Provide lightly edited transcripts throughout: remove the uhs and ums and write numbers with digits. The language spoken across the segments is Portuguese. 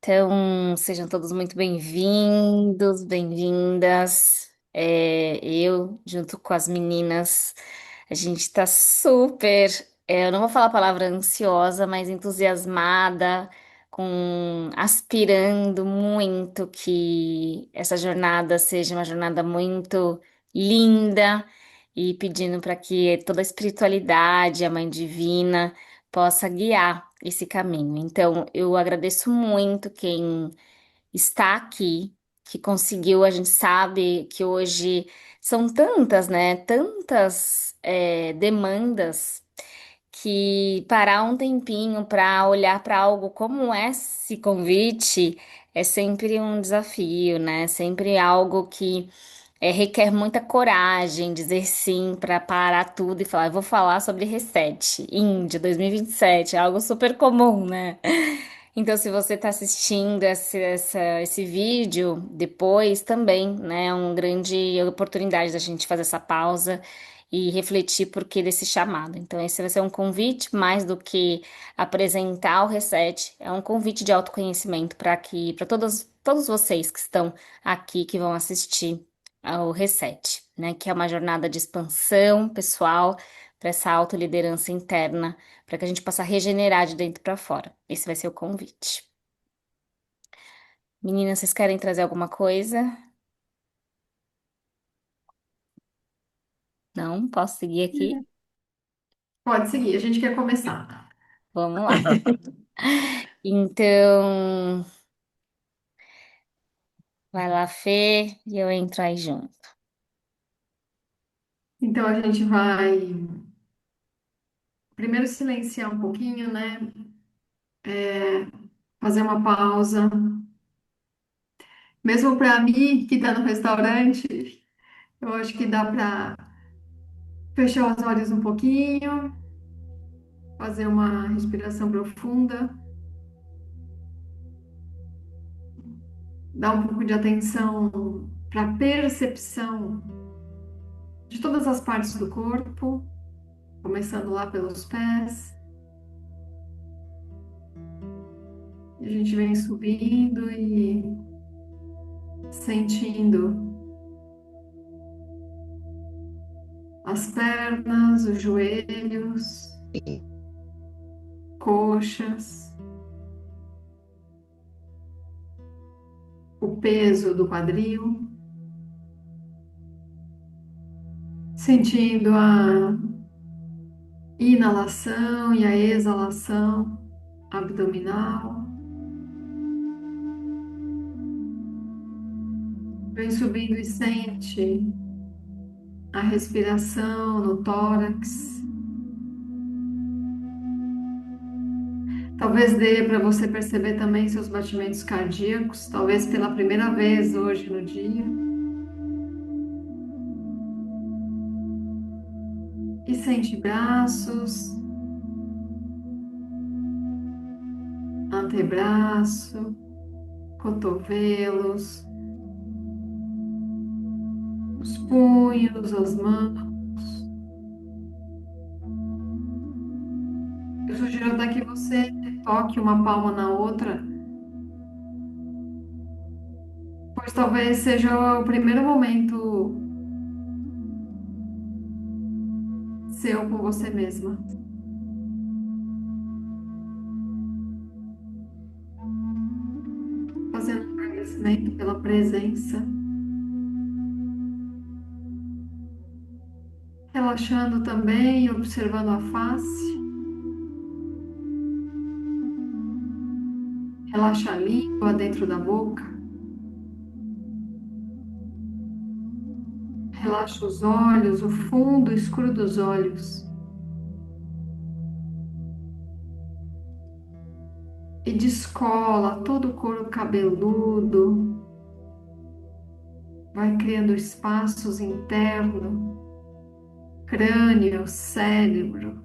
Então, sejam todos muito bem-vindos, bem-vindas. Eu, junto com as meninas, a gente tá super, eu não vou falar a palavra ansiosa, mas entusiasmada, aspirando muito que essa jornada seja uma jornada muito linda e pedindo para que toda a espiritualidade, a Mãe Divina, possa guiar esse caminho. Então, eu agradeço muito quem está aqui, que conseguiu. A gente sabe que hoje são tantas, né? Tantas demandas que parar um tempinho para olhar para algo como esse convite é sempre um desafio, né? Sempre algo que requer muita coragem dizer sim para parar tudo e falar, eu vou falar sobre Reset, Índia 2027, é algo super comum, né? Então, se você está assistindo esse vídeo depois também, né, é uma grande oportunidade da gente fazer essa pausa e refletir por que desse chamado. Então, esse vai ser um convite mais do que apresentar o Reset, é um convite de autoconhecimento para todos vocês que estão aqui, que vão assistir ao Reset, né, que é uma jornada de expansão pessoal para essa autoliderança interna para que a gente possa regenerar de dentro para fora. Esse vai ser o convite. Meninas, vocês querem trazer alguma coisa? Não? Posso seguir aqui? Pode seguir, a gente quer começar. Vamos lá. Então, vai lá, Fê, e eu entro aí junto. Então a gente vai primeiro silenciar um pouquinho, né? Fazer uma pausa. Mesmo para mim, que está no restaurante, eu acho que dá para fechar os olhos um pouquinho, fazer uma respiração profunda, dar um pouco de atenção para a percepção de todas as partes do corpo, começando lá pelos pés. E a gente vem subindo e sentindo as pernas, os joelhos, coxas, o peso do quadril, sentindo a inalação e a exalação abdominal. Vem subindo e sente a respiração no tórax. Talvez dê para você perceber também seus batimentos cardíacos, talvez pela primeira vez hoje no dia. E sente braços, antebraço, cotovelos, os punhos, as mãos. Eu sugiro até que você toque uma palma na outra, pois talvez seja o primeiro momento seu com você mesma. Fazendo um agradecimento pela presença, relaxando também, observando a face, relaxa a língua dentro da boca, relaxa os olhos, o fundo escuro dos olhos. E descola todo o couro cabeludo, vai criando espaços internos, crânio, cérebro.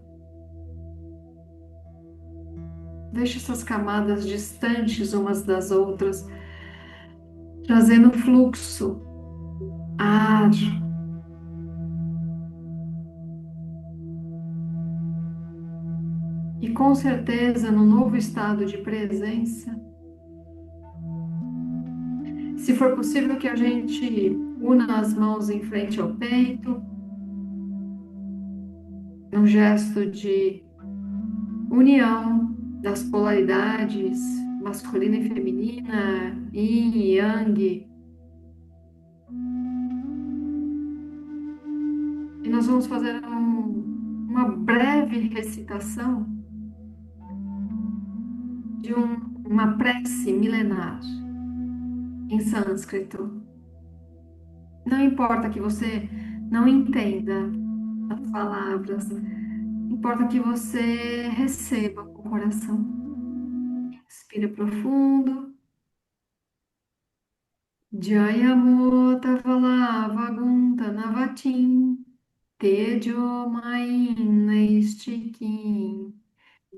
Deixa essas camadas distantes umas das outras, trazendo fluxo, ar. E com certeza, no novo estado de presença, Se for possível, que a gente una as mãos em frente ao peito, num gesto de união das polaridades masculina e feminina, yin e yang. E nós vamos fazer uma breve recitação de uma prece milenar em sânscrito. Não importa que você não entenda as palavras, importa que você receba com o coração. Respira profundo. Jayamota Vagunta Navatim Tejo Main Naistikim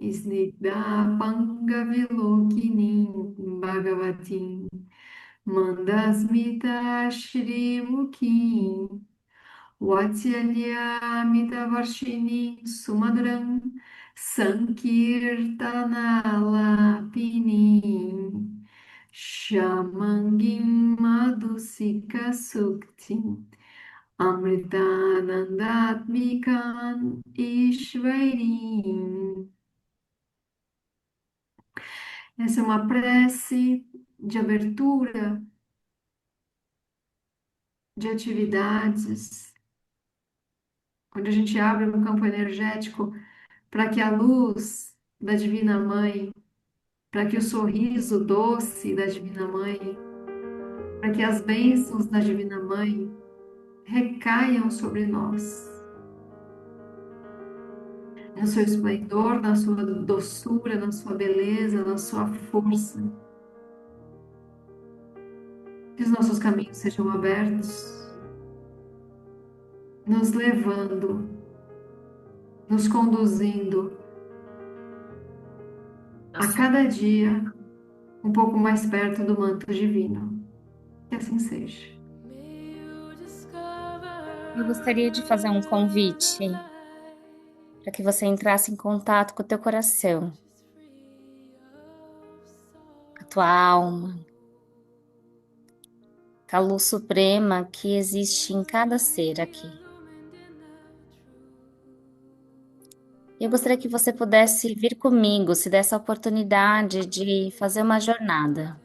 Snigdha Panga Vilokinin Bhagavatim Mandasmita Shri Mukim Vatsalyamita Varshini Sumadram Sankirtanalapini Shamangim Madhusika Suktim Amritanandatmikan Ishvairim. Essa é uma prece de abertura de atividades, onde a gente abre um campo energético para que a luz da Divina Mãe, para que o sorriso doce da Divina Mãe, para que as bênçãos da Divina Mãe recaiam sobre nós, no seu esplendor, na sua doçura, na sua beleza, na sua força. Que os nossos caminhos sejam abertos, nos levando, nos conduzindo a cada dia um pouco mais perto do manto divino. Que assim seja. Eu gostaria de fazer um convite para que você entrasse em contato com o teu coração, a tua alma, com a luz suprema que existe em cada ser aqui. Eu gostaria que você pudesse vir comigo, se desse a oportunidade de fazer uma jornada.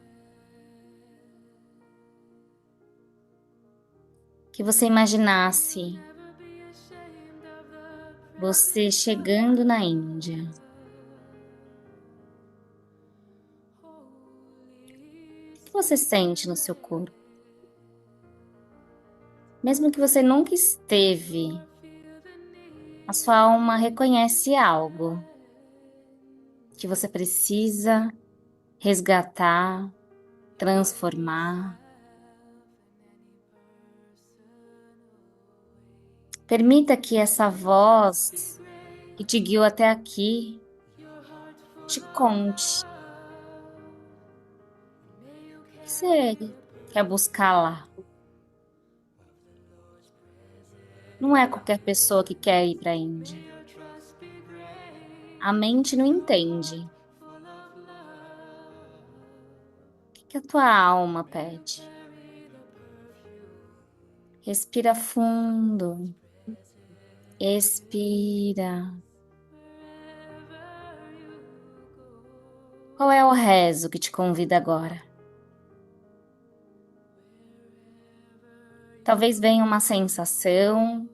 Que você imaginasse você chegando na Índia. O que você sente no seu corpo? Mesmo que você nunca esteve, a sua alma reconhece algo que você precisa resgatar, transformar. Permita que essa voz que te guiou até aqui te conte o que você quer buscar lá. Não é qualquer pessoa que quer ir para a Índia. A mente não entende. O que a tua alma pede? Respira fundo. Expira. Qual é o rezo que te convida agora? Talvez venha uma sensação,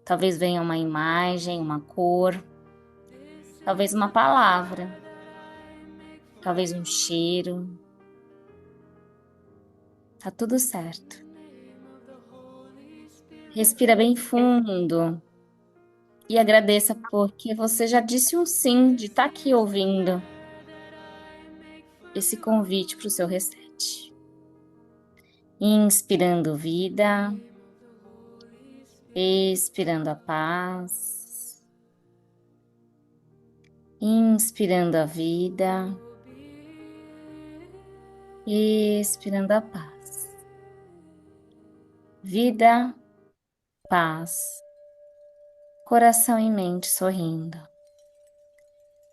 talvez venha uma imagem, uma cor, talvez uma palavra, talvez um cheiro. Tá tudo certo. Respira bem fundo e agradeça porque você já disse um sim de estar aqui ouvindo esse convite para o seu reset. Inspirando vida, expirando a paz, inspirando a vida, expirando a paz. Vida, paz, coração e mente sorrindo.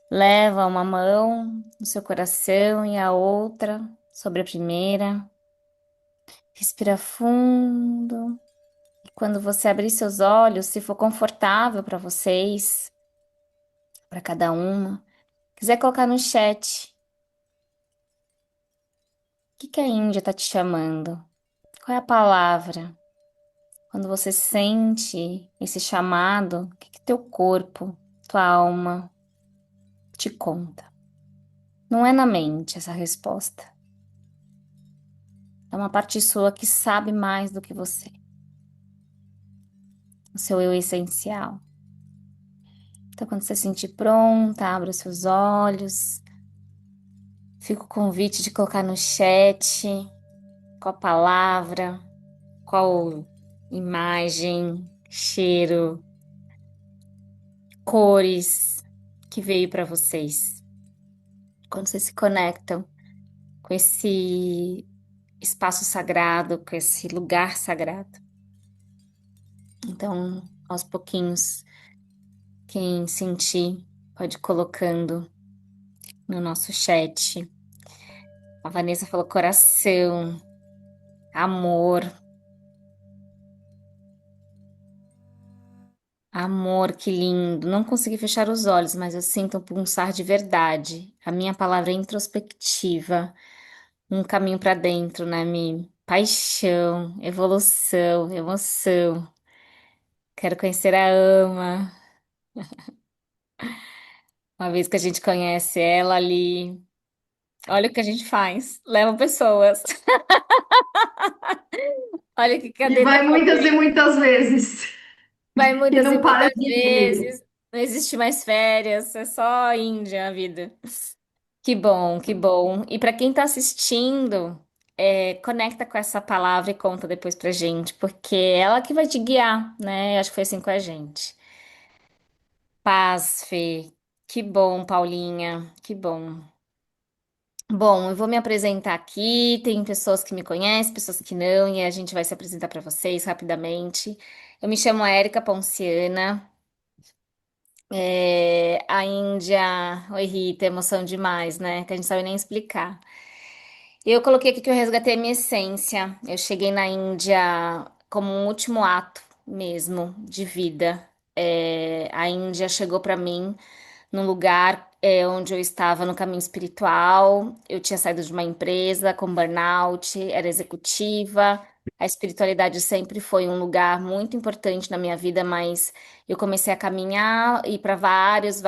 Leva uma mão no seu coração e a outra sobre a primeira. Respira fundo. E quando você abrir seus olhos, se for confortável para vocês, para cada uma, quiser colocar no chat, o que que a Índia está te chamando? Qual é a palavra? Quando você sente esse chamado, o que que teu corpo, tua alma te conta? Não é na mente essa resposta. É uma parte sua que sabe mais do que você, o seu eu essencial. Então, quando você se sentir pronta, abra os seus olhos. Fica o convite de colocar no chat qual palavra, qual imagem, cheiro, cores que veio para vocês. Quando vocês se conectam com esse espaço sagrado, com esse lugar sagrado. Então, aos pouquinhos, quem sentir, pode ir colocando no nosso chat. A Vanessa falou coração, amor, amor, que lindo. Não consegui fechar os olhos, mas eu sinto um pulsar de verdade. A minha palavra é introspectiva, um caminho para dentro, né, Mi? Paixão, evolução, emoção. Quero conhecer a Ama. Uma vez que a gente conhece ela ali, olha o que a gente faz. Leva pessoas. Olha que E cadeira vai muitas e muitas vezes. vai E muitas e não para muitas de ir. vezes. Não existe mais férias, é só Índia a vida. Que bom, que bom. E para quem está assistindo, conecta com essa palavra e conta depois pra gente, porque é ela que vai te guiar, né? Eu acho que foi assim com a gente. Paz, Fê. Que bom, Paulinha. Que bom. Bom, eu vou me apresentar aqui. Tem pessoas que me conhecem, pessoas que não, e a gente vai se apresentar para vocês rapidamente. Eu me chamo Érica Ponciana. A Índia. Oi, Rita, emoção demais, né? Que a gente sabe nem explicar. Eu coloquei aqui que eu resgatei a minha essência. Eu cheguei na Índia como um último ato mesmo de vida. A Índia chegou para mim num lugar onde eu estava no caminho espiritual. Eu tinha saído de uma empresa com burnout, era executiva. A espiritualidade sempre foi um lugar muito importante na minha vida, mas eu comecei a caminhar, ir para vários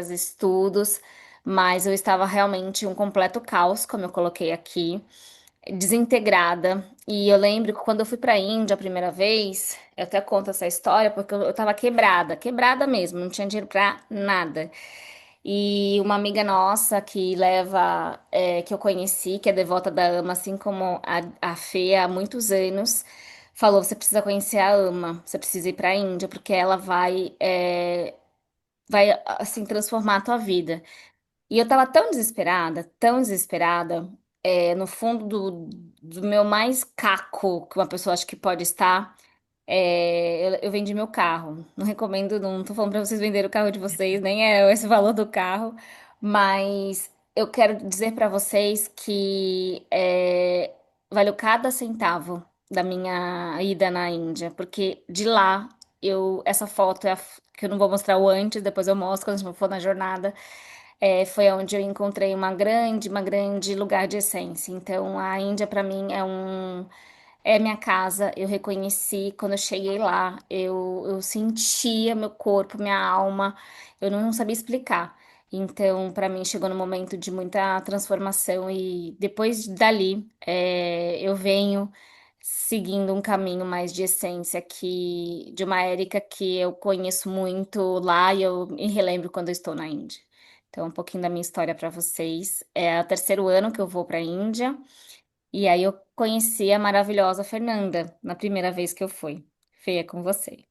estudos, mas eu estava realmente um completo caos, como eu coloquei aqui, desintegrada. E eu lembro que quando eu fui para a Índia a primeira vez, eu até conto essa história porque eu estava quebrada, quebrada mesmo, não tinha dinheiro para nada. E uma amiga nossa que leva, que eu conheci, que é devota da Ama, assim como a Fê há muitos anos, falou: você precisa conhecer a Ama, você precisa ir para a Índia, porque ela vai assim transformar a tua vida. E eu tava tão desesperada, no fundo do meu mais caco que uma pessoa acha que pode estar. Eu vendi meu carro. Não recomendo, não tô falando pra vocês venderem o carro de vocês, nem é esse o valor do carro, mas eu quero dizer pra vocês que valeu cada centavo da minha ida na Índia, porque de lá essa foto que eu não vou mostrar o antes, depois eu mostro quando a gente for na jornada. Foi onde eu encontrei uma grande lugar de essência. Então, a Índia para mim é minha casa. Eu reconheci quando eu cheguei lá, eu sentia meu corpo, minha alma. Eu não sabia explicar. Então, para mim, chegou no momento de muita transformação e depois dali, eu venho seguindo um caminho mais de essência de uma Érica que eu conheço muito lá e eu me relembro quando eu estou na Índia. Então, um pouquinho da minha história para vocês. É o terceiro ano que eu vou para a Índia. E aí eu conheci a maravilhosa Fernanda na primeira vez que eu fui. Feia com você.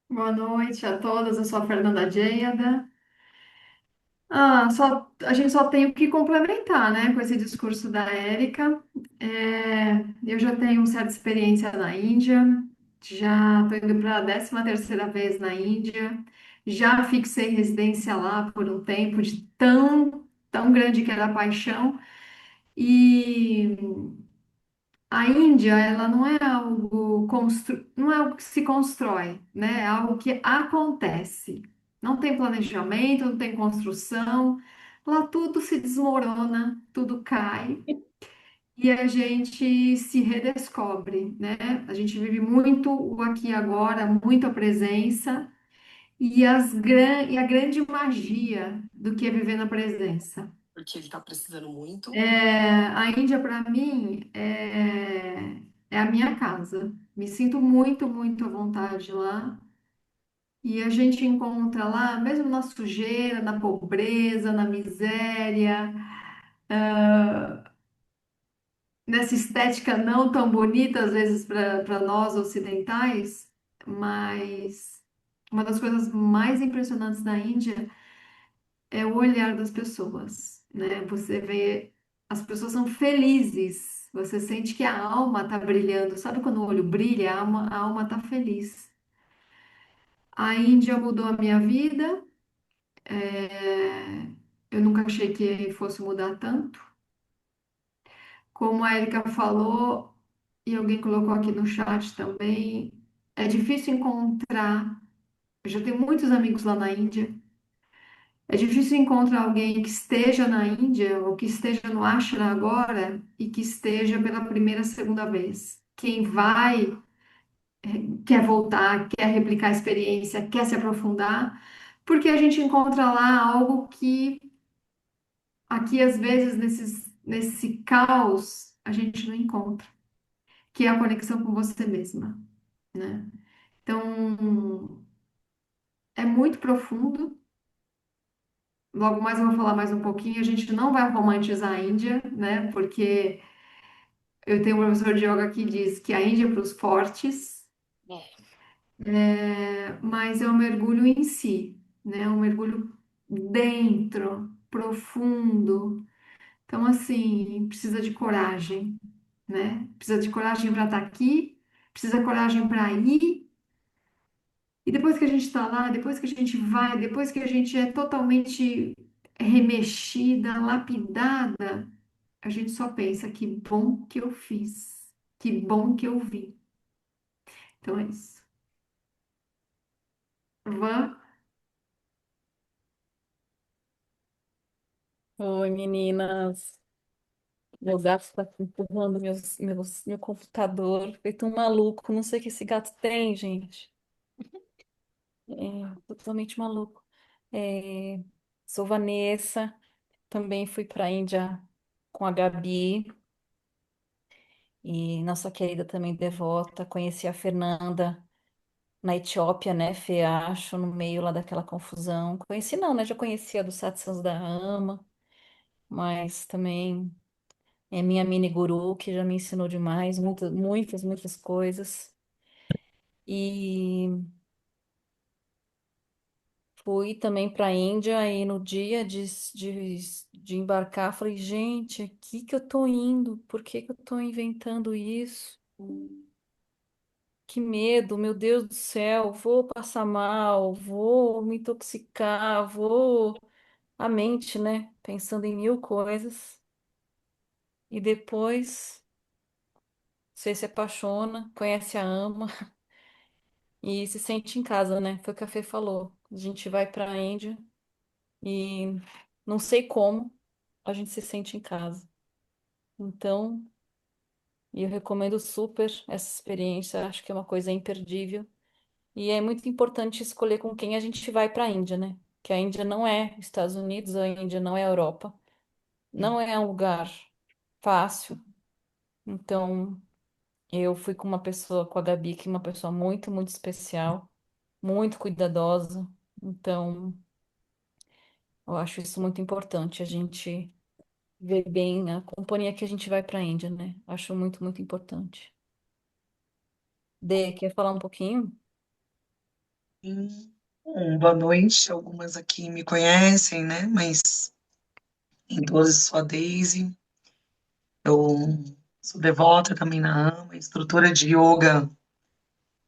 Boa noite a todas, eu sou a Fernanda Jeada. A gente só tem o que complementar, né, com esse discurso da Érica. Eu já tenho certa experiência na Índia, já estou indo para a 13ª vez na Índia, já fixei residência lá por um tempo, de tão grande que era a paixão. E A Índia, ela não é algo não é algo que se constrói, né? É algo que acontece. Não tem planejamento, não tem construção. Lá tudo se desmorona, tudo cai e a gente se redescobre, né? A gente vive muito o aqui e agora, muita presença e, e a grande magia do que é viver na presença. Porque ele tá precisando muito. A Índia, para mim, é a minha casa. Me sinto muito, muito à vontade lá. E a gente encontra lá, mesmo na sujeira, na pobreza, na miséria, nessa estética não tão bonita, às vezes, para nós ocidentais, mas uma das coisas mais impressionantes da Índia é o olhar das pessoas, né? Você vê, as pessoas são felizes, você sente que a alma está brilhando. Sabe quando o olho brilha, a alma está feliz. A Índia mudou a minha vida. Eu nunca achei que fosse mudar tanto. Como a Erika falou, e alguém colocou aqui no chat também, é difícil encontrar. Eu já tenho muitos amigos lá na Índia. É difícil encontrar alguém que esteja na Índia ou que esteja no Ashram agora e que esteja pela primeira, segunda vez. Quem vai, quer voltar, quer replicar a experiência, quer se aprofundar, porque a gente encontra lá algo que aqui, às vezes, nesse caos, a gente não encontra, que é a conexão com você mesma, né? Então, é muito profundo. Logo mais eu vou falar mais um pouquinho. A gente não vai romantizar a Índia, né? Porque eu tenho um professor de yoga que diz que a Índia é para os fortes, mas é um mergulho em si, né? É um mergulho dentro, profundo. Então, assim, precisa de coragem, né? Precisa de coragem para estar aqui, precisa de coragem para ir. E depois que a gente está lá, depois que a gente vai, depois que a gente é totalmente remexida, lapidada, a gente só pensa que bom que eu fiz, que bom que eu vi. Então é isso. Van, Oi, meninas. Meu gato está aqui empurrando meu computador, feito um maluco. Não sei o que esse gato tem, gente. É totalmente maluco. É, sou Vanessa, também fui para a Índia com a Gabi e nossa querida também devota. Conheci a Fernanda na Etiópia, né, Fê, acho, no meio lá daquela confusão. Conheci não, né? Já conhecia do Satsangs da Ama, mas também. É minha mini guru, que já me ensinou demais, muitas, muitas, muitas coisas. E fui também para a Índia e no dia de embarcar, falei, gente, aqui que eu tô indo, por que que eu tô inventando isso? Que medo, meu Deus do céu, vou passar mal, vou me intoxicar, vou... A mente, né? Pensando em mil coisas. E depois você se apaixona, conhece a ama. E se sente em casa, né? Foi o que a Fê falou. A gente vai para a Índia e não sei como a gente se sente em casa. Então, eu recomendo super essa experiência. Acho que é uma coisa imperdível. E é muito importante escolher com quem a gente vai para a Índia, né? Que a Índia não é Estados Unidos, a Índia não é Europa, não é um lugar fácil. Então, eu fui com uma pessoa, com a Gabi, que é uma pessoa muito, muito especial, muito cuidadosa. Então, eu acho isso muito importante, a gente ver bem a companhia que a gente vai para a Índia, né? Acho muito, muito importante. Dê, quer falar um pouquinho? Sim. Boa noite. Algumas aqui me conhecem, né? Mas em todas sou a Daisy. Eu sou devota também na AMA, instrutora de yoga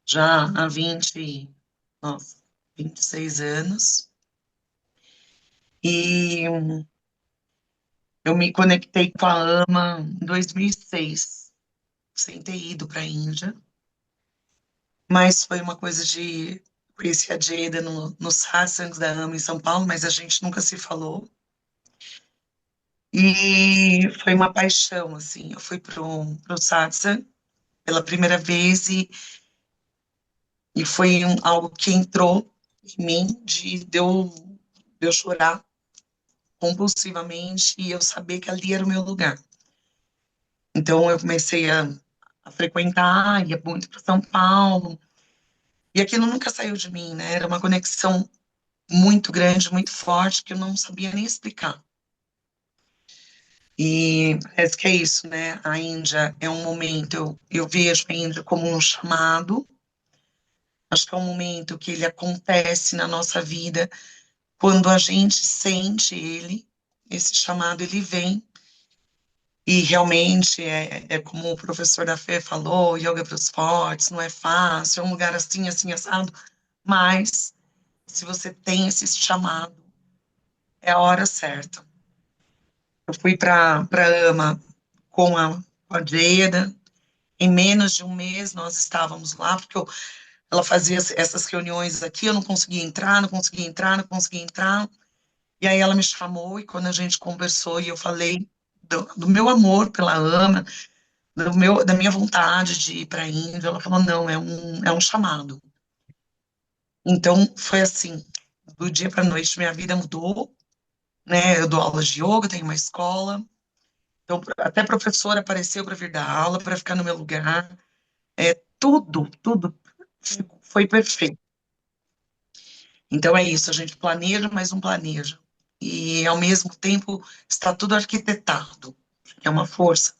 já há nossa, 26 anos. E eu me conectei com a AMA em 2006. sem ter ido para a Índia, mas foi uma coisa de conheci a Jada nos satsangs da AMA em São Paulo, mas a gente nunca se falou. E foi uma paixão, assim. Eu fui pro satsang pela primeira vez e foi algo que entrou em mim de eu chorar compulsivamente e eu saber que ali era o meu lugar. Então eu comecei a frequentar, ia muito para São Paulo, e aquilo nunca saiu de mim, né? Era uma conexão muito grande, muito forte, que eu não sabia nem explicar. E parece que é isso, né? A Índia é um momento, eu vejo a Índia como um chamado, acho que é um momento que ele acontece na nossa vida quando a gente sente ele, esse chamado ele vem, e realmente é como o professor da Fê falou, yoga para os fortes, não é fácil, é um lugar assim, assim, assado, mas se você tem esse chamado, é a hora certa. Eu fui para AMA com a Jada, em menos de um mês nós estávamos lá, porque ela fazia essas reuniões aqui, eu não conseguia entrar, não conseguia entrar, não conseguia entrar, e aí ela me chamou, e quando a gente conversou, e eu falei do meu amor pela AMA, da minha vontade de ir para a Índia, ela falou, não, é um chamado. Então, foi assim, do dia para a noite, minha vida mudou, né, eu dou aulas de yoga, tenho uma escola, então até professora apareceu para vir dar aula, para ficar no meu lugar, tudo foi perfeito. Então é isso, a gente planeja, mas não planeja. E ao mesmo tempo está tudo arquitetado, é uma força,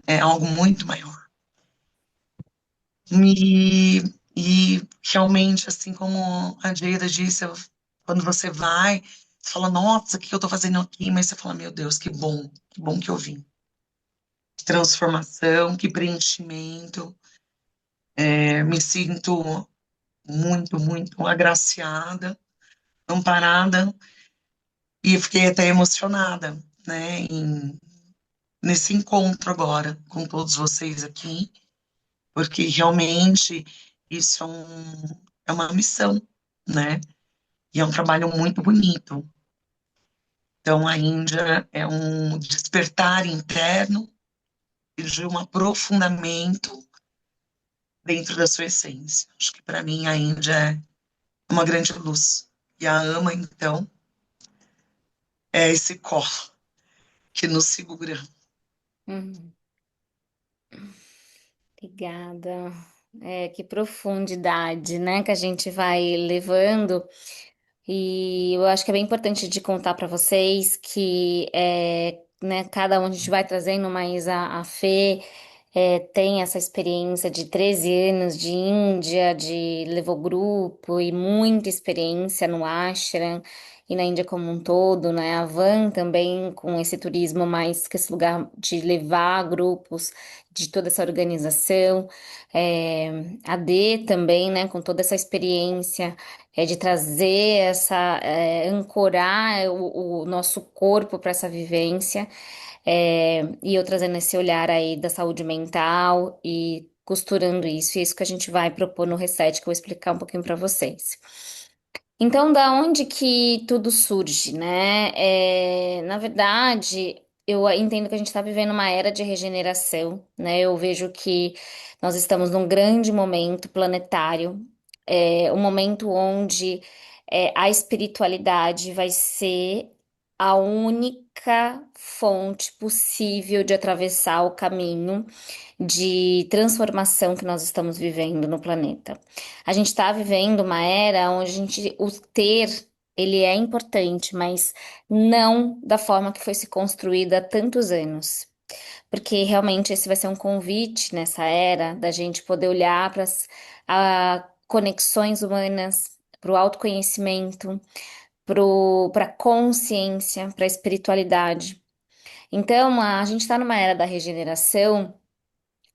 é algo muito maior. E, e realmente, assim como a Jada disse, quando você vai, você fala, nossa, o que eu estou fazendo aqui? Mas você fala, meu Deus, que bom que eu vim. Que transformação, que preenchimento. Me sinto muito, muito agraciada, amparada, e fiquei até emocionada, né, nesse encontro agora com todos vocês aqui, porque realmente isso é uma missão, né? E é um trabalho muito bonito. Então, a Índia é um despertar interno e de um aprofundamento dentro da sua essência. Acho que para mim a Índia é uma grande luz. E a ama, então, é esse colo que nos segura. Hum, obrigada. Que profundidade, né, que a gente vai levando. E eu acho que é bem importante de contar para vocês que né, cada um a gente vai trazendo, mas a Fê tem essa experiência de 13 anos de Índia, de levou grupo e muita experiência no ashram e na Índia como um todo, né? A Van também com esse turismo mais que esse lugar de levar grupos de toda essa organização. É, a D também, né, com toda essa experiência de trazer ancorar o nosso corpo para essa vivência, e eu trazendo esse olhar aí da saúde mental e costurando isso, e é isso que a gente vai propor no Reset, que eu vou explicar um pouquinho para vocês. Então, da onde que tudo surge, né? Na verdade, eu entendo que a gente está vivendo uma era de regeneração, né? Eu vejo que nós estamos num grande momento planetário, um momento onde a espiritualidade vai ser a única fonte possível de atravessar o caminho de transformação que nós estamos vivendo no planeta. A gente está vivendo uma era onde o ter, ele é importante, mas não da forma que foi se construída há tantos anos. Porque realmente esse vai ser um convite nessa era da gente poder olhar para as conexões humanas, para o autoconhecimento, para a consciência, para a espiritualidade. Então, a gente está numa era da regeneração,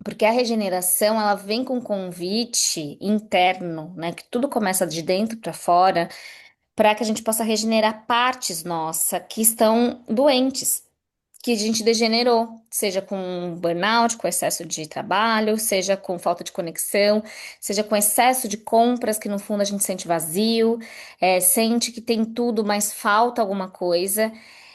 porque a regeneração ela vem com um convite interno, né? Que tudo começa de dentro para fora, para que a gente possa regenerar partes nossas que estão doentes. que a gente degenerou, seja com burnout, com excesso de trabalho, seja com falta de conexão, seja com excesso de compras, que no fundo a gente sente vazio, sente que tem tudo, mas falta alguma coisa.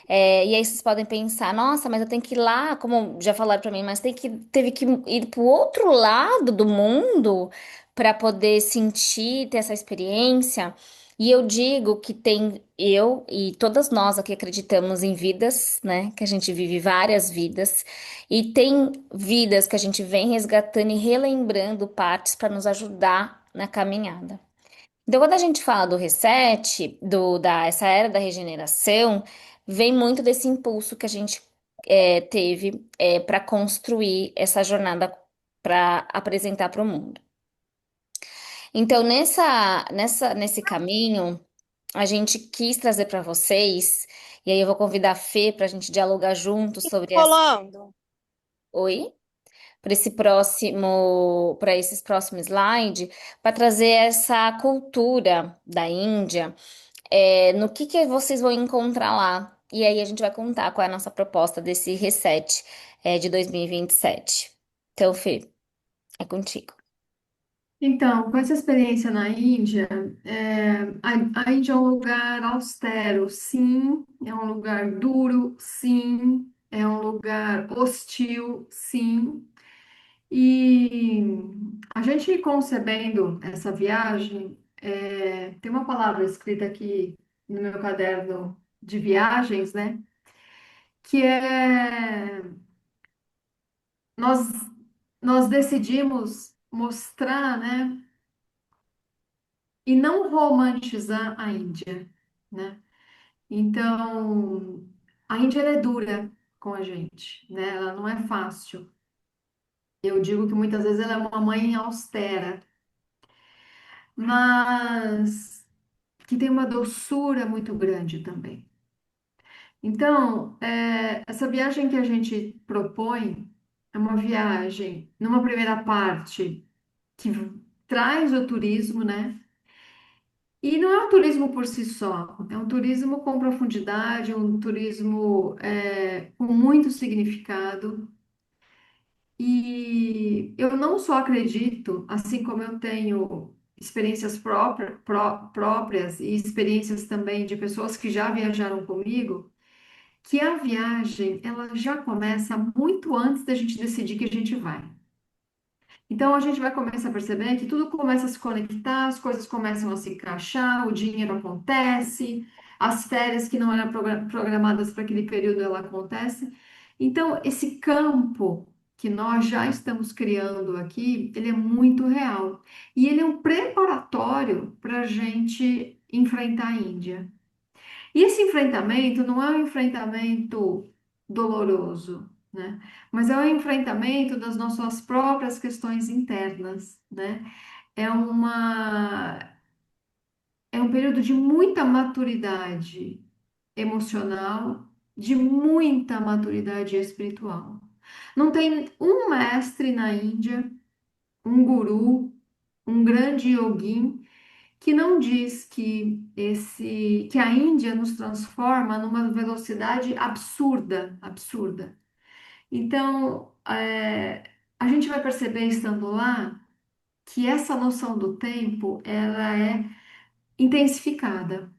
E aí vocês podem pensar, nossa, mas eu tenho que ir lá, como já falaram pra mim, mas teve que ir pro outro lado do mundo para poder sentir, ter essa experiência. E eu digo que tem eu e todas nós aqui acreditamos em vidas, né? Que a gente vive várias vidas e tem vidas que a gente vem resgatando e relembrando partes para nos ajudar na caminhada. Então, quando a gente fala do reset, essa era da regeneração, vem muito desse impulso que a gente teve para construir essa jornada para apresentar para o mundo. Então, nesse caminho, a gente quis trazer para vocês, e aí eu vou convidar a Fê para a gente dialogar juntos sobre essa. Rolando. Oi? Para esses próximos slides, para trazer essa cultura da Índia, no que vocês vão encontrar lá. E aí a gente vai contar qual é a nossa proposta desse reset, de 2027. Então, Fê, é contigo. Então, com essa experiência na Índia, a Índia é um lugar austero, sim, é um lugar duro, sim, é um lugar hostil, sim. E a gente concebendo essa viagem, tem uma palavra escrita aqui no meu caderno de viagens, né? Que nós, nós decidimos mostrar, né? E não romantizar a Índia, né? Então, a Índia ela é dura com a gente, né? Ela não é fácil. Eu digo que muitas vezes ela é uma mãe austera, mas que tem uma doçura muito grande também. Então, essa viagem que a gente propõe é uma viagem, numa primeira parte, que traz o turismo, né? E não é um turismo por si só, é um turismo com profundidade, um turismo com muito significado. E eu não só acredito, assim como eu tenho experiências próprias e experiências também de pessoas que já viajaram comigo, que a viagem ela já começa muito antes da gente decidir que a gente vai. Então a gente vai começar a perceber que tudo começa a se conectar, as coisas começam a se encaixar, o dinheiro acontece, as férias que não eram programadas para aquele período ela acontece. Então esse campo que nós já estamos criando aqui, ele é muito real e ele é um preparatório para a gente enfrentar a Índia. E esse enfrentamento não é um enfrentamento doloroso, né? Mas é um enfrentamento das nossas próprias questões internas, né? É uma, é um período de muita maturidade emocional, de muita maturidade espiritual. Não tem um mestre na Índia, um guru, um grande yogin que não diz que a Índia nos transforma numa velocidade absurda, absurda. Então, a gente vai perceber estando lá que essa noção do tempo ela é intensificada.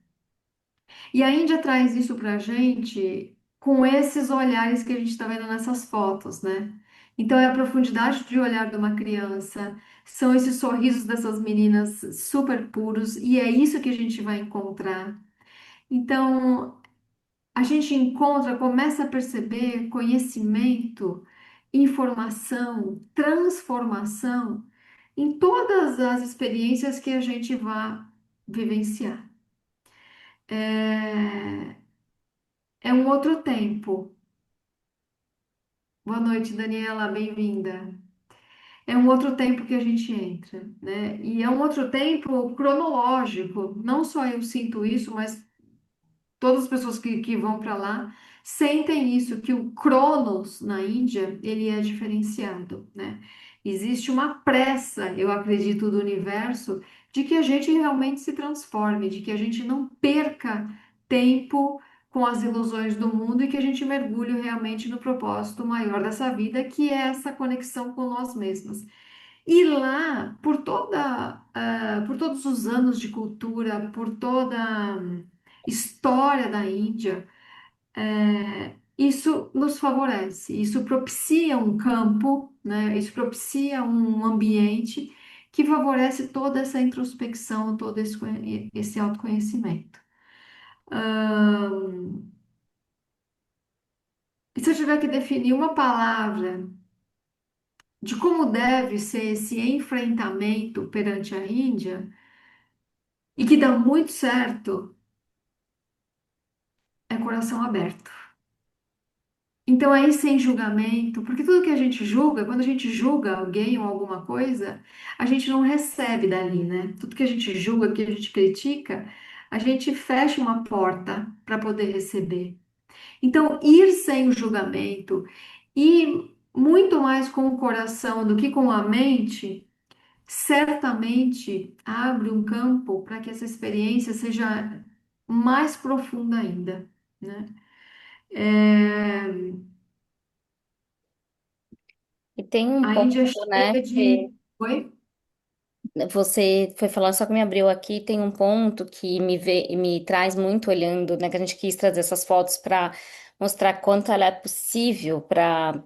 E a Índia traz isso para a gente com esses olhares que a gente está vendo nessas fotos, né? Então, é a profundidade de olhar de uma criança, são esses sorrisos dessas meninas super puros, e é isso que a gente vai encontrar. Então, a gente encontra, começa a perceber conhecimento, informação, transformação em todas as experiências que a gente vai vivenciar. É, é um outro tempo. Boa noite, Daniela, bem-vinda. É um outro tempo que a gente entra, né? E é um outro tempo cronológico. Não só eu sinto isso, mas todas as pessoas que vão para lá sentem isso, que o Cronos na Índia, ele é diferenciado, né? Existe uma pressa, eu acredito, do universo de que a gente realmente se transforme, de que a gente não perca tempo com as ilusões do mundo e que a gente mergulhe realmente no propósito maior dessa vida, que é essa conexão com nós mesmos. E lá, por todos os anos de cultura, por toda a história da Índia, isso nos favorece, isso propicia um campo, né? Isso propicia um ambiente que favorece toda essa introspecção, todo esse autoconhecimento. E se eu tiver que definir uma palavra de como deve ser esse enfrentamento perante a Índia, e que dá muito certo, é coração aberto. Então, aí sem julgamento, porque tudo que a gente julga, quando a gente julga alguém ou alguma coisa, a gente não recebe dali, né? Tudo que a gente julga, que a gente critica, a gente fecha uma porta para poder receber. Então, ir sem o julgamento e muito mais com o coração do que com a mente, certamente abre um campo para que essa experiência seja mais profunda ainda, né? É, E tem um a ponto, Índia é né, cheia que de. Oi? você foi falar, só que me abriu aqui, tem um ponto que me traz muito olhando, né, que a gente quis trazer essas fotos para mostrar quanto ela é possível para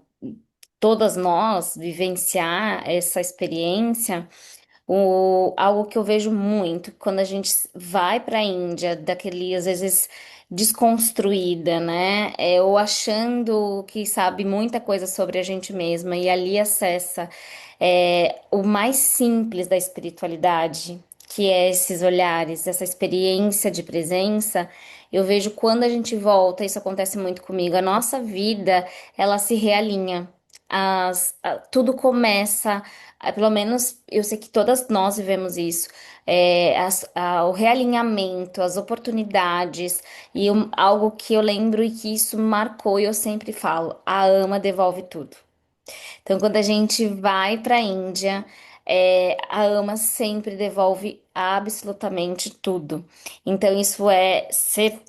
todas nós vivenciar essa experiência. Algo que eu vejo muito quando a gente vai para a Índia, daquele, às vezes, desconstruída, né? Ou achando que sabe muita coisa sobre a gente mesma e ali acessa o mais simples da espiritualidade, que é esses olhares, essa experiência de presença. Eu vejo quando a gente volta, isso acontece muito comigo, a nossa vida, ela se realinha. Tudo começa. Pelo menos eu sei que todas nós vivemos isso. O realinhamento, as oportunidades, e algo que eu lembro e que isso marcou, e eu sempre falo: a ama devolve tudo. Então, quando a gente vai para a Índia, a AMA sempre devolve absolutamente tudo. Então, isso é ser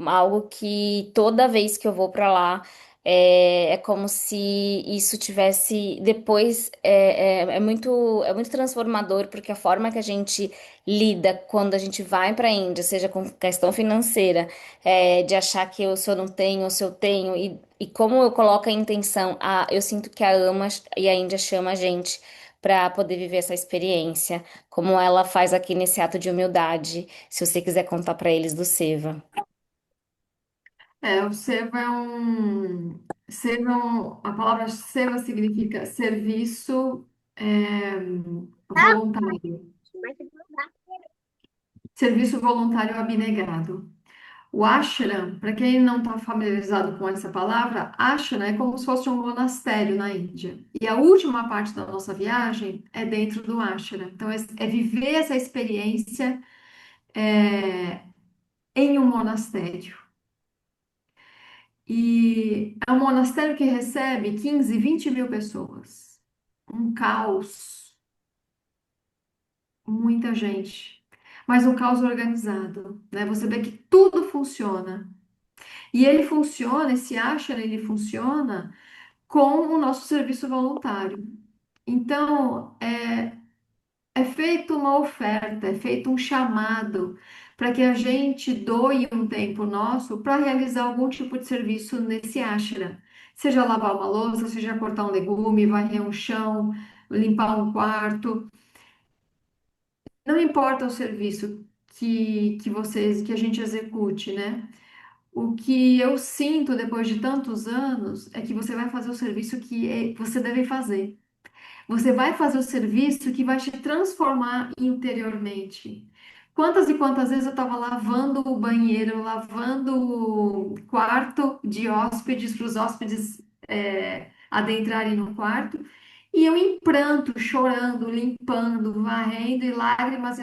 algo que toda vez que eu vou para lá, é como se isso tivesse depois é muito transformador, porque a forma que a gente lida quando a gente vai para a Índia, seja com questão financeira, de achar que eu, se eu não tenho, ou se eu tenho, e como eu coloco a intenção, eu sinto que a AMA e a Índia chama a gente para poder viver essa experiência, como ela faz aqui nesse ato de humildade, se você quiser contar para eles do Seva. O seva é um. A palavra seva significa serviço voluntário. Serviço voluntário abnegado. O ashram, para quem não está familiarizado com essa palavra, ashram é como se fosse um monastério na Índia. E a última parte da nossa viagem é dentro do ashram. Então, é viver essa experiência é, em um monastério. E é um monastério que recebe 15, 20 mil pessoas. Um caos, muita gente. Mas um caos organizado, né? Você vê que tudo funciona. E ele funciona, esse ashram, ele funciona com o nosso serviço voluntário. Então, é feita uma oferta, é feito um chamado para que a gente doe um tempo nosso para realizar algum tipo de serviço nesse ashram. Seja lavar uma louça, seja cortar um legume, varrer um chão, limpar um quarto. Não importa o serviço que a gente execute, né? O que eu sinto depois de tantos anos é que você vai fazer o serviço que você deve fazer. Você vai fazer o serviço que vai te transformar interiormente. Quantas e quantas vezes eu estava lavando o banheiro, lavando o quarto de hóspedes para os hóspedes adentrarem no quarto, e eu em pranto, chorando, limpando, varrendo, e lágrimas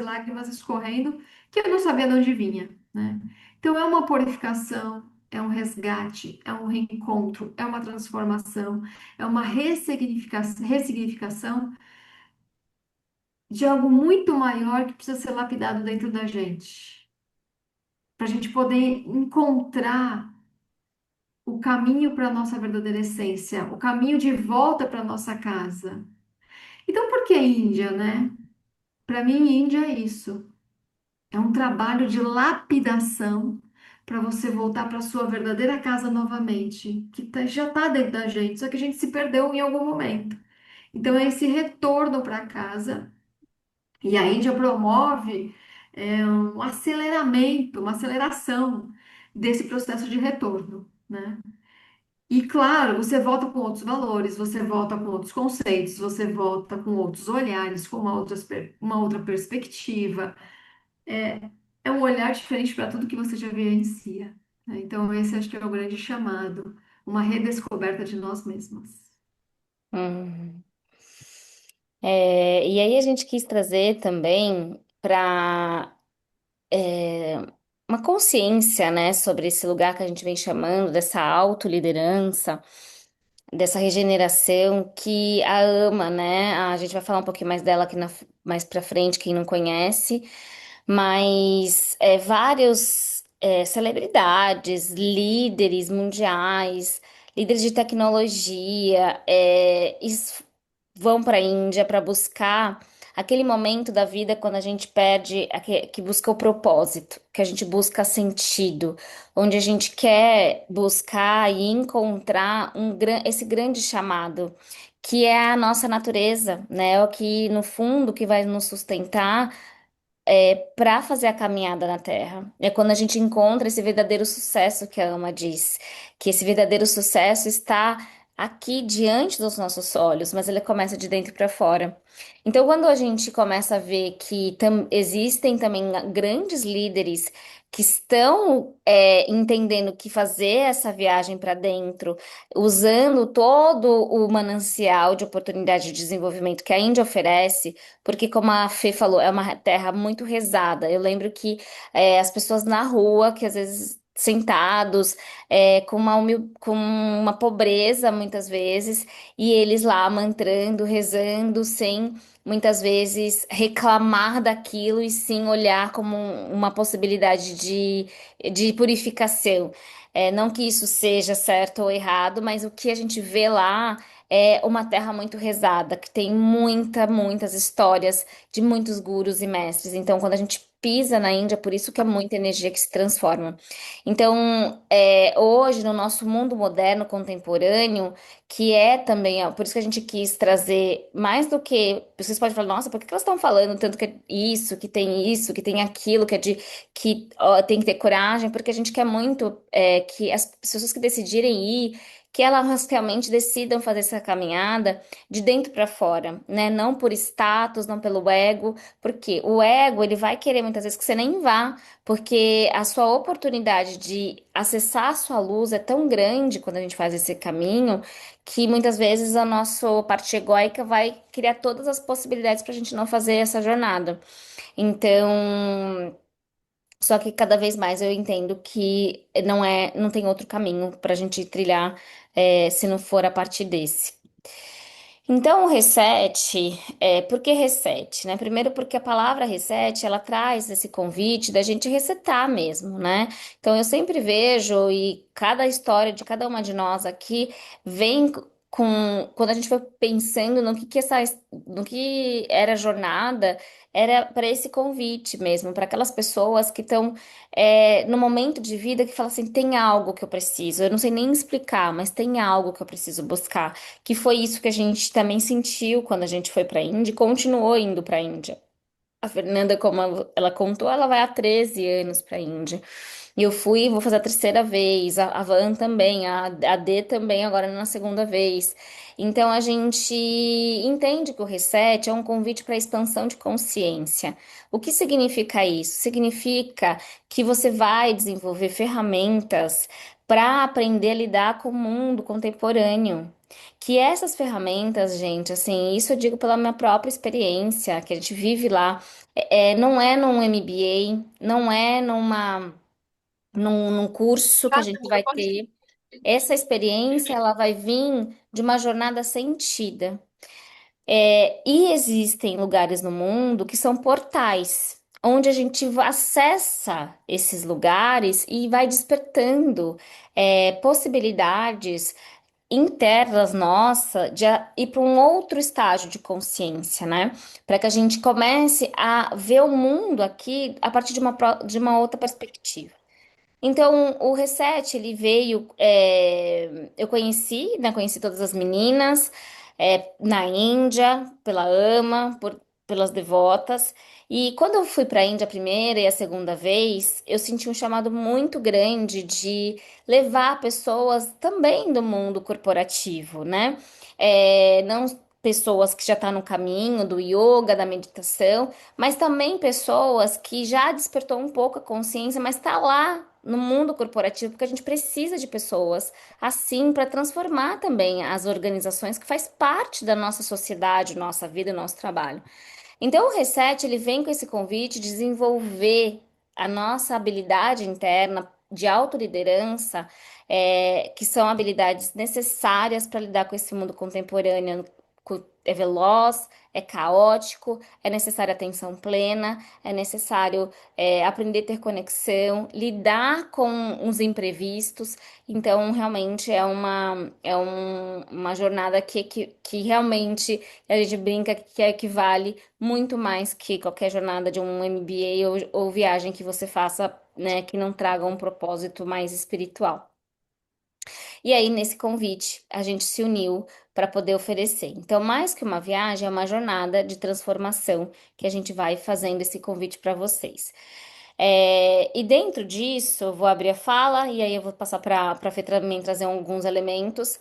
escorrendo, que eu não sabia de onde vinha, né? Então é uma purificação, é um resgate, é um reencontro, é uma transformação, é uma ressignificação de algo muito maior que precisa ser lapidado dentro da gente. para a gente poder encontrar o caminho para a nossa verdadeira essência, o caminho de volta para a nossa casa. Então, por que Índia, né? Para mim, Índia é isso. É um trabalho de lapidação para você voltar para a sua verdadeira casa novamente, que já está dentro da gente, só que a gente se perdeu em algum momento. Então, é esse retorno para casa. E a Índia promove um aceleramento, uma aceleração desse processo de retorno, né? E claro, você volta com outros valores, você volta com outros conceitos, você volta com outros olhares, com uma outra perspectiva. É, é um olhar diferente para tudo que você já vivencia, né? Então, esse acho que é o grande chamado, uma redescoberta de nós mesmos. Hum. E aí a gente quis trazer também para uma consciência, né, sobre esse lugar que a gente vem chamando dessa autoliderança, dessa regeneração que a ama, né? A gente vai falar um pouquinho mais dela aqui mais pra frente, quem não conhece, mas vários celebridades, líderes mundiais, líderes de tecnologia, vão para a Índia para buscar aquele momento da vida quando a gente perde, que busca o propósito, que a gente busca sentido, onde a gente quer buscar e encontrar esse grande chamado, que é a nossa natureza, né? É o que, no fundo, que vai nos sustentar para fazer a caminhada na Terra. É quando a gente encontra esse verdadeiro sucesso que a Ama diz, que esse verdadeiro sucesso está aqui diante dos nossos olhos, mas ele começa de dentro para fora. Então, quando a gente começa a ver que existem também grandes líderes que estão entendendo que fazer essa viagem para dentro, usando todo o manancial de oportunidade de desenvolvimento que a Índia oferece, porque, como a Fê falou, é uma terra muito rezada. Eu lembro que as pessoas na rua, que às vezes sentados, com uma pobreza, muitas vezes, e eles lá mantrando, rezando, sem muitas vezes reclamar daquilo e sim olhar como uma possibilidade de purificação. Não que isso seja certo ou errado, mas o que a gente vê lá é uma terra muito rezada, que tem muitas histórias de muitos gurus e mestres. Então, quando a gente pisa na Índia, por isso que é muita energia que se transforma. Então, hoje, no nosso mundo moderno, contemporâneo, que é também, ó, por isso que a gente quis trazer mais do que. Vocês podem falar, nossa, por que elas estão falando tanto que é isso, que tem aquilo, que é de que ó, tem que ter coragem, porque a gente quer muito que as pessoas que decidirem ir que elas realmente decidam fazer essa caminhada de dentro para fora, né? Não por status, não pelo ego, porque o ego, ele vai querer muitas vezes que você nem vá, porque a sua oportunidade de acessar a sua luz é tão grande quando a gente faz esse caminho, que muitas vezes a nossa parte egóica vai criar todas as possibilidades para a gente não fazer essa jornada. Então, só que cada vez mais eu entendo que não tem outro caminho para a gente trilhar, se não for a partir desse. Então, o reset, por que reset, né? Primeiro porque a palavra reset, ela traz esse convite da gente resetar mesmo, né? Então, eu sempre vejo, e cada história de cada uma de nós aqui vem quando a gente foi pensando no que era a jornada, era para esse convite mesmo, para aquelas pessoas que estão no momento de vida que falam assim, tem algo que eu preciso, eu não sei nem explicar, mas tem algo que eu preciso buscar, que foi isso que a gente também sentiu quando a gente foi para a Índia e continuou indo para a Índia. A Fernanda, como ela contou, ela vai há 13 anos para a Índia. E eu fui, vou fazer a terceira vez, a Van também, a D também, agora na segunda vez. Então a gente entende que o reset é um convite para expansão de consciência. O que significa isso? Significa que você vai desenvolver ferramentas para aprender a lidar com o mundo contemporâneo. Que essas ferramentas, gente, assim, isso eu digo pela minha própria experiência, que a gente vive lá, não é num MBA, não é num curso que a gente vai ter. Essa experiência, ela vai vir de uma jornada sentida. E existem lugares no mundo que são portais, onde a gente acessa esses lugares e vai despertando possibilidades internas nossa de ir para um outro estágio de consciência, né? Para que a gente comece a ver o mundo aqui a partir de uma outra perspectiva. Então, o Reset, ele veio, eu conheci, né, conheci todas as meninas, na Índia, pela AMA, pelas devotas, e quando eu fui para a Índia a primeira e a segunda vez, eu senti um chamado muito grande de levar pessoas também do mundo corporativo, né? Não pessoas que já estão no caminho do yoga, da meditação, mas também pessoas que já despertou um pouco a consciência, mas está lá no mundo corporativo, porque a gente precisa de pessoas assim para transformar também as organizações que faz parte da nossa sociedade, nossa vida e nosso trabalho. Então, o Reset, ele vem com esse convite de desenvolver a nossa habilidade interna de autoliderança, que são habilidades necessárias para lidar com esse mundo contemporâneo. É veloz, é caótico, é necessária atenção plena, é necessário aprender a ter conexão, lidar com os imprevistos. Então, realmente uma jornada que realmente a gente brinca que equivale muito mais que qualquer jornada de um MBA ou viagem que você faça, né, que não traga um propósito mais espiritual. E aí, nesse convite, a gente se uniu para poder oferecer. Então, mais que uma viagem, é uma jornada de transformação que a gente vai fazendo esse convite para vocês. E dentro disso, eu vou abrir a fala e aí eu vou passar para a Fê também trazer alguns elementos.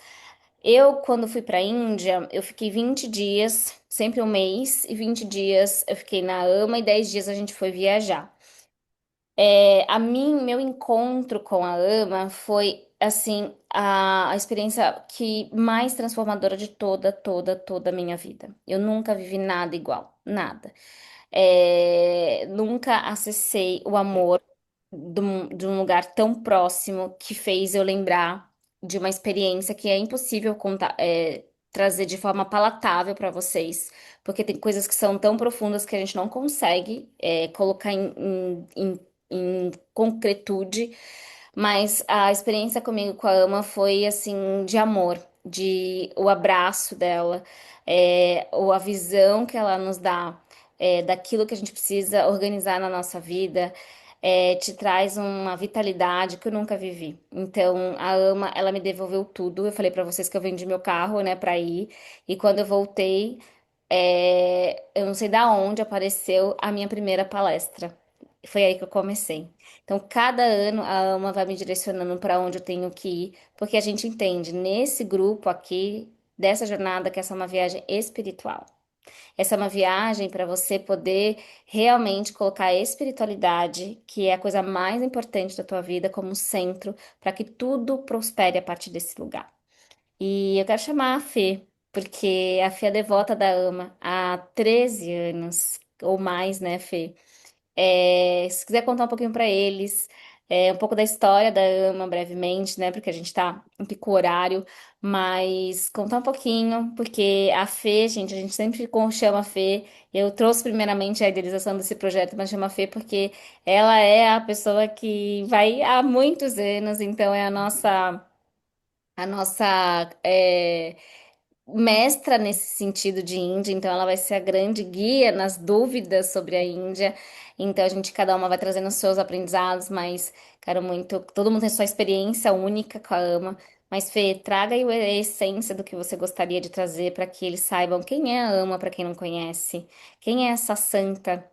Eu, quando fui para a Índia, eu fiquei 20 dias, sempre um mês, e 20 dias eu fiquei na AMA e 10 dias a gente foi viajar. Meu encontro com a AMA foi, assim, a experiência que mais transformadora de toda a minha vida. Eu nunca vivi nada igual, nada. Nunca acessei o amor de um lugar tão próximo que fez eu lembrar de uma experiência que é impossível contar, trazer de forma palatável para vocês, porque tem coisas que são tão profundas que a gente não consegue colocar em concretude, mas a experiência comigo com a Ama foi assim de amor, de o abraço dela, ou a visão que ela nos dá daquilo que a gente precisa organizar na nossa vida, te traz uma vitalidade que eu nunca vivi. Então, a Ama, ela me devolveu tudo. Eu falei pra vocês que eu vendi meu carro, né, pra ir. E quando eu voltei, eu não sei da onde apareceu a minha primeira palestra. Foi aí que eu comecei. Então, cada ano a Ama vai me direcionando para onde eu tenho que ir, porque a gente entende nesse grupo aqui, dessa jornada, que essa é uma viagem espiritual. Essa é uma viagem para você poder realmente colocar a espiritualidade, que é a coisa mais importante da tua vida, como centro, para que tudo prospere a partir desse lugar. E eu quero chamar a Fê, porque a Fê é devota da AMA há 13 anos ou mais, né, Fê? Se quiser contar um pouquinho para eles, um pouco da história da AMA brevemente, né? Porque a gente tá em pico horário, mas contar um pouquinho, porque a Fê, gente, a gente sempre chama a Fê. Eu trouxe primeiramente a idealização desse projeto, mas chama a Fê porque ela é a pessoa que vai há muitos anos, então é a nossa mestra nesse sentido de Índia, então ela vai ser a grande guia nas dúvidas sobre a Índia. Então a gente, cada uma vai trazendo os seus aprendizados, mas quero muito, todo mundo tem sua experiência única com a AMA. Mas Fê, traga aí a essência do que você gostaria de trazer para que eles saibam quem é a AMA, para quem não conhece, quem é essa santa.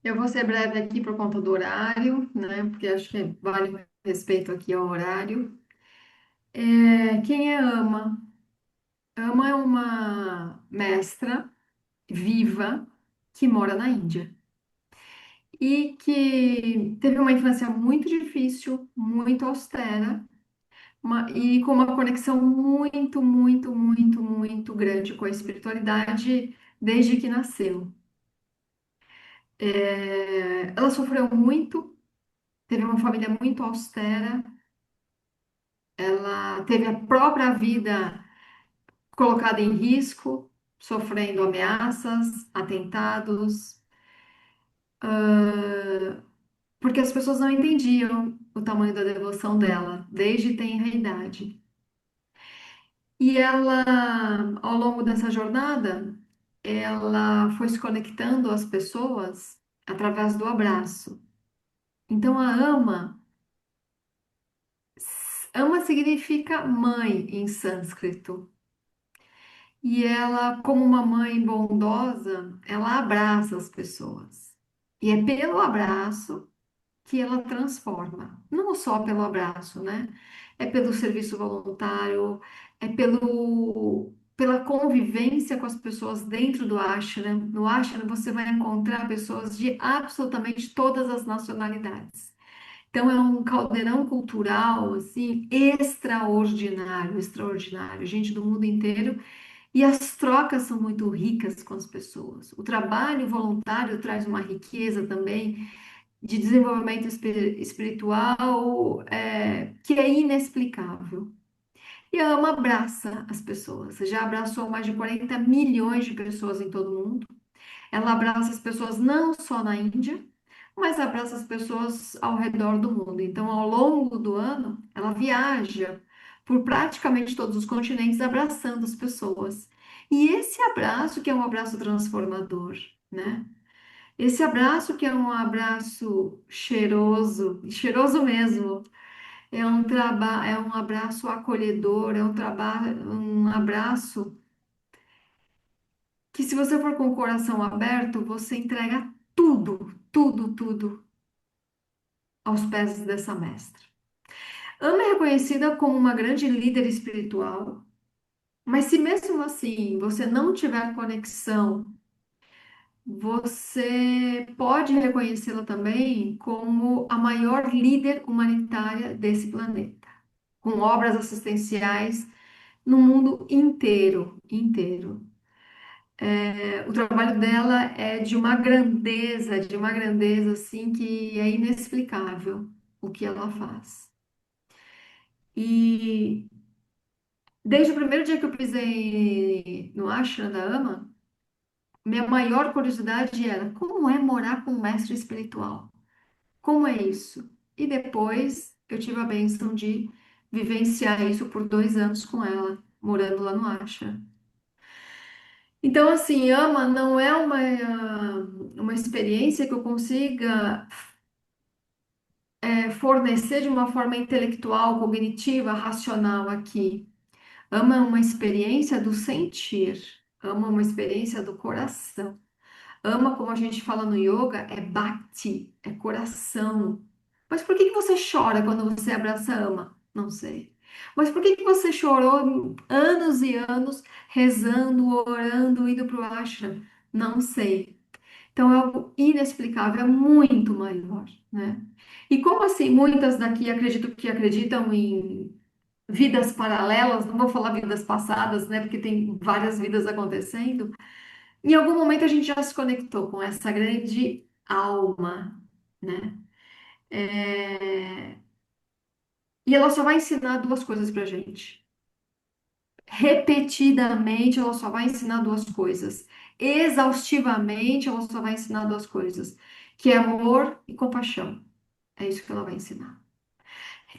Eu vou ser breve aqui por conta do horário, né? Porque acho que vale respeito aqui ao horário. Quem é Ama? Ama é uma mestra viva que mora na Índia e que teve uma infância muito difícil, muito austera, e com uma conexão muito grande com a espiritualidade desde que nasceu. Ela sofreu muito, teve uma família muito austera, ela teve a própria vida colocada em risco, sofrendo ameaças, atentados. porque as pessoas não entendiam o tamanho da devoção dela, desde tenra idade. E ela, ao longo dessa jornada, ela foi se conectando às pessoas através do abraço. Então, a ama significa mãe em sânscrito. E ela, como uma mãe bondosa, ela abraça as pessoas. E é pelo abraço que ela transforma. Não só pelo abraço, né? É pelo serviço voluntário, é pela convivência com as pessoas dentro do ashram. No ashram você vai encontrar pessoas de absolutamente todas as nacionalidades. Então é um caldeirão cultural assim extraordinário, extraordinário, gente do mundo inteiro, e as trocas são muito ricas com as pessoas. O trabalho voluntário traz uma riqueza também de desenvolvimento espiritual, que é inexplicável. E a AMA abraça as pessoas. Já abraçou mais de 40 milhões de pessoas em todo o mundo. Ela abraça as pessoas não só na Índia, mas abraça as pessoas ao redor do mundo. Então, ao longo do ano, ela viaja por praticamente todos os continentes abraçando as pessoas. E esse abraço que é um abraço transformador, né? Esse abraço que é um abraço cheiroso, cheiroso mesmo, é um abraço acolhedor, um abraço que se você for com o coração aberto, você entrega tudo, tudo, tudo aos pés dessa mestra. Ana é reconhecida como uma grande líder espiritual, mas se mesmo assim você não tiver conexão, você pode reconhecê-la também como a maior líder humanitária desse planeta, com obras assistenciais no mundo inteiro, inteiro. O trabalho dela é de uma grandeza assim que é inexplicável o que ela faz. E desde o primeiro dia que eu pisei no ashram da Ama, minha maior curiosidade era como é morar com um mestre espiritual? Como é isso? E depois eu tive a bênção de vivenciar isso por 2 anos com ela, morando lá no ashram. Então, assim, ama não é uma experiência que eu consiga fornecer de uma forma intelectual, cognitiva, racional aqui. Ama é uma experiência do sentir, ama é uma experiência do coração. Ama, como a gente fala no yoga, é bhakti, é coração. Mas por que que você chora quando você abraça ama? Não sei. Mas por que que você chorou anos e anos rezando, orando, indo para o ashram? Não sei. Então é algo inexplicável, é muito maior, né? E como assim, muitas daqui acredito que acreditam em vidas paralelas, não vou falar vidas passadas, né? Porque tem várias vidas acontecendo. Em algum momento a gente já se conectou com essa grande alma, né? É, E ela só vai ensinar duas coisas pra gente. Repetidamente, ela só vai ensinar duas coisas. Exaustivamente, ela só vai ensinar duas coisas, que é amor e compaixão. É isso que ela vai ensinar.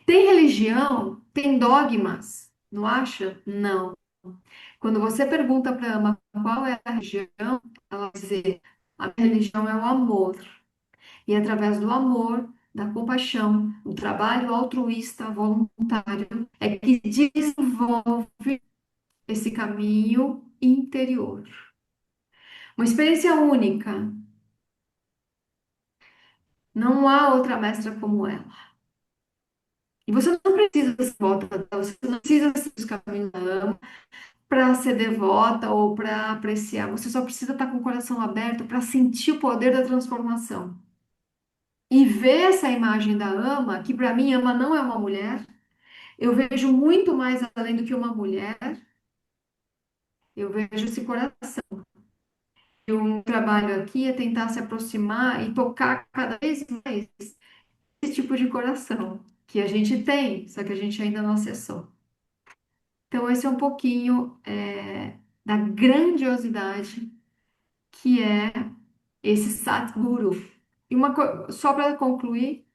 Tem religião? Tem dogmas? Não acha? Não. Quando você pergunta para a Ama qual é a religião, ela vai dizer: a minha religião é o amor. E é através do amor, da compaixão, do trabalho altruísta, voluntário, é que desenvolve esse caminho interior. Uma experiência única. Não há outra mestra como ela. E você não precisa ser devota dela, você não precisa ser os caminhos dela para ser devota ou para apreciar. Você só precisa estar com o coração aberto para sentir o poder da transformação. E ver essa imagem da Ama, que para mim Ama não é uma mulher, eu vejo muito mais além do que uma mulher, eu vejo esse coração. E o trabalho aqui é tentar se aproximar e tocar cada vez mais esse tipo de coração que a gente tem, só que a gente ainda não acessou. Então, esse é um pouquinho da grandiosidade que é esse Satguru. Só para concluir,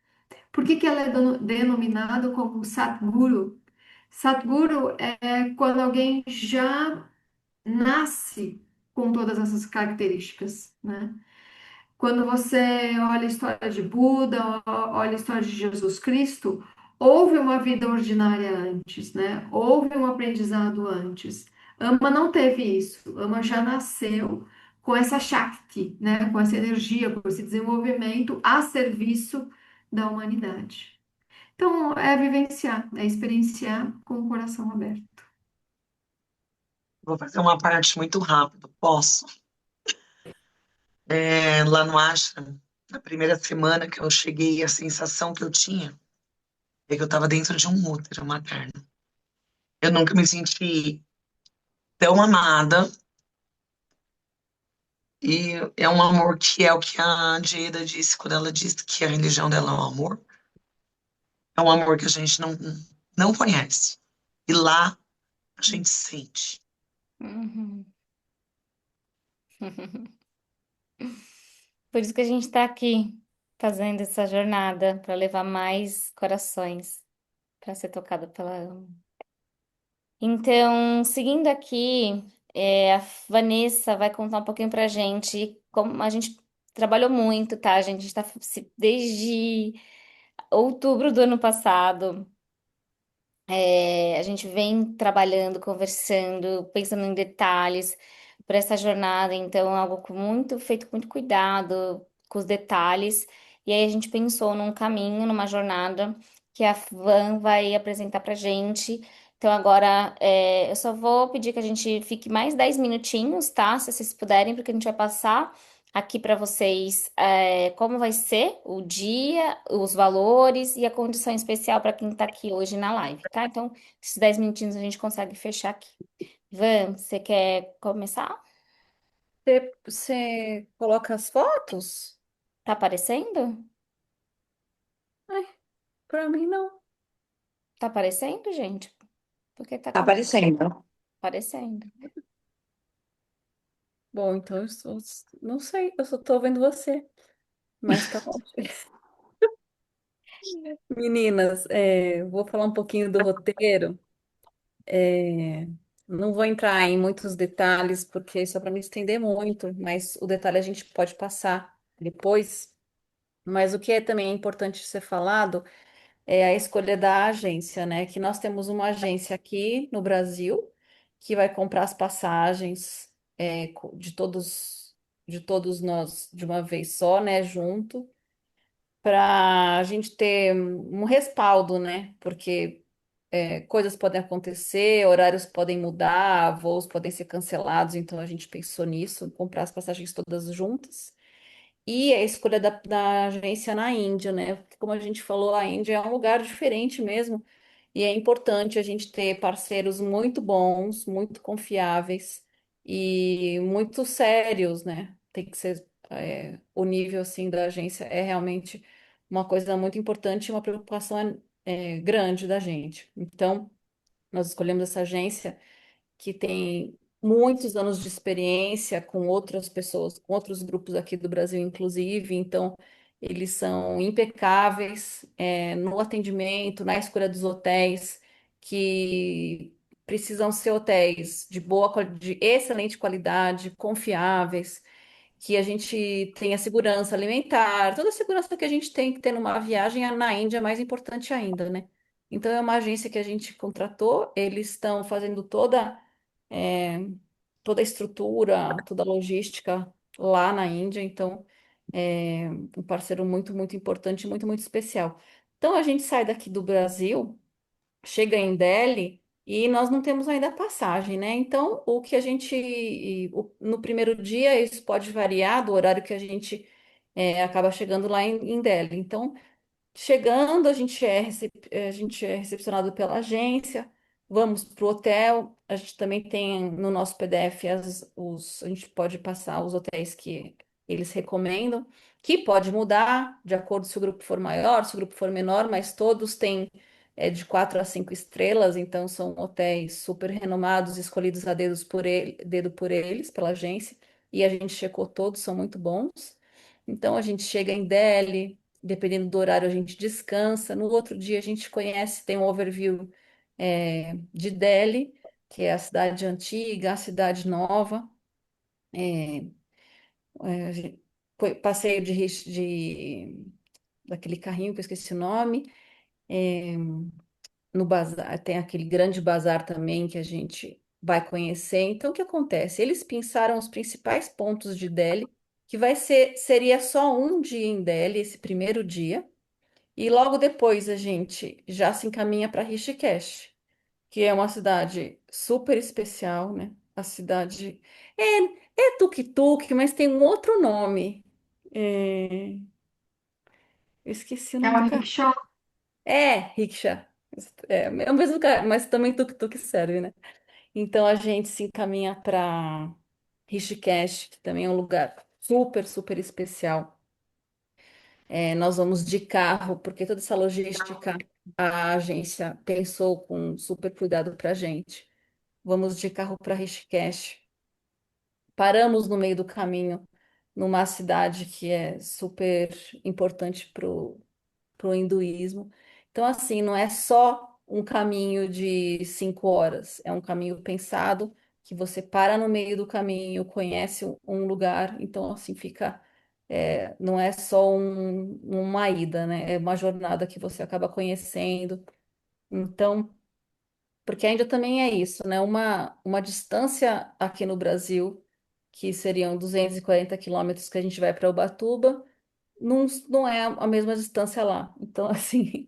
por que que ela é denominada como Satguru? Satguru é quando alguém já nasce com todas essas características, né? Quando você olha a história de Buda, olha a história de Jesus Cristo, houve uma vida ordinária antes, né? Houve um aprendizado antes. Ama não teve isso. Ama já nasceu com essa Shakti, né? Com essa energia, com esse desenvolvimento a serviço da humanidade. Então, é vivenciar, é experienciar com o coração aberto. Vou fazer uma parte muito rápida, posso? Lá no ashram, na primeira semana que eu cheguei, a sensação que eu tinha é que eu estava dentro de um útero materno. Eu nunca me senti tão amada e é um amor que é o que a Jada disse quando ela disse que a religião dela é o amor. É um amor que a gente não conhece. E lá a gente sente. Uhum. Por isso que a gente está aqui fazendo essa jornada para levar mais corações para ser tocado pela alma. Então, seguindo aqui, a Vanessa vai contar um pouquinho para a gente como a gente trabalhou muito, tá? A gente está desde outubro do ano passado. A gente vem trabalhando, conversando, pensando em detalhes para essa jornada, então é algo feito com muito cuidado com os detalhes. E aí a gente pensou num caminho, numa jornada que a Van vai apresentar para gente. Então agora eu só vou pedir que a gente fique mais 10 minutinhos, tá? Se vocês puderem, porque a gente vai passar aqui para vocês como vai ser o dia, os valores e a condição especial para quem está aqui hoje na live, tá? Então, esses 10 minutinhos a gente consegue fechar aqui. Van, você quer começar? Você coloca as fotos? Tá aparecendo? Ai, pra mim não. Tá aparecendo, gente? Porque tá Tá aparecendo. aparecendo. Bom, então não sei, eu só tô vendo você, mas tá bom. Meninas, vou falar um pouquinho do roteiro. É, não vou entrar em muitos detalhes, porque isso é para me estender muito, mas o detalhe a gente pode passar depois. Mas o que é também importante ser falado é a escolha da agência, né? Que nós temos uma agência aqui no Brasil que vai comprar as passagens de todos nós de uma vez só, né? Junto, para a gente ter um respaldo, né? Porque coisas podem acontecer, horários podem mudar, voos podem ser cancelados, então a gente pensou nisso, comprar as passagens todas juntas. E a escolha da agência na Índia, né? Porque, como a gente falou, a Índia é um lugar diferente mesmo, e é importante a gente ter parceiros muito bons, muito confiáveis e muito sérios, né? Tem que ser, o nível assim da agência é realmente uma coisa muito importante e uma preocupação grande da gente. Então, nós escolhemos essa agência que tem muitos anos de experiência com outras pessoas, com outros grupos aqui do Brasil, inclusive. Então, eles são impecáveis, no atendimento, na escolha dos hotéis, que precisam ser hotéis de de excelente qualidade, confiáveis, que a gente tenha segurança alimentar, toda a segurança que a gente tem que ter numa viagem na Índia é mais importante ainda, né? Então, é uma agência que a gente contratou, eles estão fazendo é, toda a estrutura, toda a logística lá na Índia, então, é um parceiro muito, muito importante, muito, muito especial. Então, a gente sai daqui do Brasil, chega em Delhi e nós não temos ainda passagem, né? Então, o que a gente, no primeiro dia, isso pode variar do horário que a gente acaba chegando lá em Delhi. Então, chegando, a gente é recepcionado pela agência, vamos para o hotel. A gente também tem no nosso PDF a gente pode passar os hotéis que eles recomendam, que pode mudar de acordo se o grupo for maior, se o grupo for menor, mas todos têm de 4 a 5 estrelas, então são hotéis super renomados, escolhidos a dedo por eles, pela agência, e a gente checou todos, são muito bons. Então a gente chega em Delhi, dependendo do horário a gente descansa. No outro dia a gente conhece, tem um overview de Delhi, que é a cidade antiga, a cidade nova. É, passeio daquele carrinho que eu esqueci o nome. É, no bazar, tem aquele grande bazar também que a gente vai conhecer. Então, o que acontece? Eles pensaram os principais pontos de Delhi, que seria só um dia em Delhi, esse primeiro dia, e logo depois a gente já se encaminha para Rishikesh, que é uma cidade super especial, né? A cidade é tuk-tuk, mas tem um outro nome. Eu esqueci o É nome o do carro. rickshaw. É, rickshaw. É o mesmo lugar, mas também tuk-tuk serve, né? Então a gente se encaminha para Rishikesh, que também é um lugar super, super especial. Nós vamos de carro, porque toda essa logística a agência pensou com super cuidado para a gente. Vamos de carro para Rishikesh. Paramos no meio do caminho, numa cidade que é super importante para o hinduísmo. Então, assim, não é só um caminho de 5 horas, é um caminho pensado que você para no meio do caminho, conhece um lugar, então, assim, não é só uma ida, né? É uma jornada que você acaba conhecendo. Então, porque ainda também é isso, né? Uma distância aqui no Brasil, que seriam 240 quilômetros que a gente vai para Ubatuba, não é a mesma distância lá. Então, assim,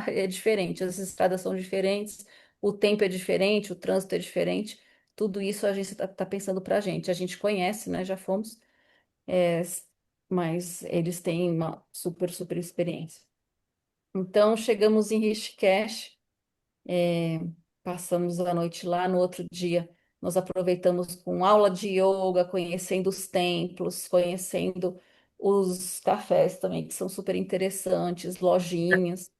é diferente. As estradas são diferentes, o tempo é diferente, o trânsito é diferente. Tudo isso a gente está pensando para a gente. A gente conhece, né? Já fomos, é, mas eles têm uma super, super experiência. Então, chegamos em Rishikesh, é, passamos a noite lá. No outro dia, nós aproveitamos com aula de yoga, conhecendo os templos, conhecendo os cafés também, que são super interessantes, lojinhas.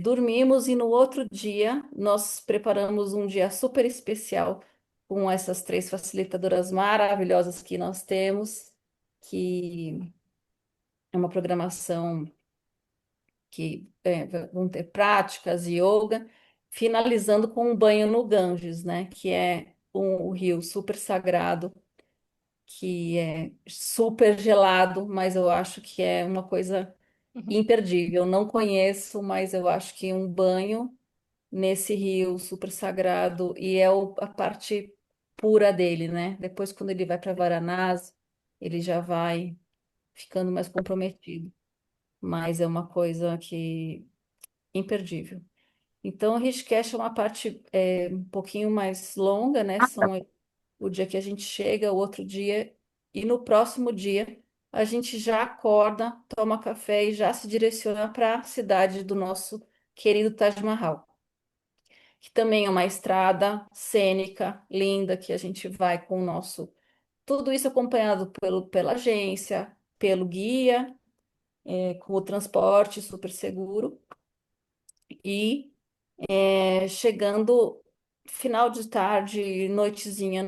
Dormimos e no outro dia nós preparamos um dia super especial com essas três facilitadoras maravilhosas que nós temos, que é uma programação que vão ter práticas, yoga, finalizando com um banho no Ganges, né? Que é um rio super sagrado, que é super gelado, mas eu acho que é uma coisa imperdível. Não conheço, mas eu acho que um banho nesse rio super sagrado e é a parte pura dele, né? Depois, quando ele vai para Varanasi, ele já vai ficando mais comprometido, mas é uma coisa que imperdível. Então, o Rishikesh é uma parte um pouquinho mais longa, né? São o dia que a gente chega, o outro dia, e no próximo dia a gente já acorda, toma café e já se direciona para a cidade do nosso querido Taj Mahal, que também é uma estrada cênica, linda, que a gente vai com o nosso. Tudo isso acompanhado pela agência, pelo guia, com o transporte super seguro. E chegando final de tarde, noitezinha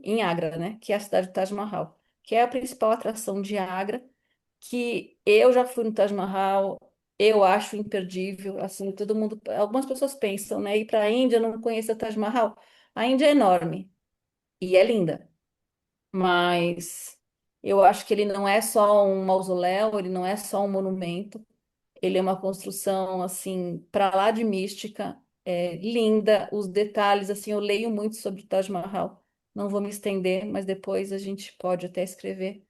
em Agra, né? Que é a cidade de Taj Mahal, que é a principal atração de Agra, que eu já fui no Taj Mahal, eu acho imperdível, assim, todo mundo, algumas pessoas pensam, né? Ir para a Índia, não conhecer o Taj Mahal. A Índia é enorme e é linda, mas eu acho que ele não é só um mausoléu, ele não é só um monumento. Ele é uma construção assim para lá de mística, linda, os detalhes assim, eu leio muito sobre o Taj Mahal. Não vou me estender, mas depois a gente pode até escrever.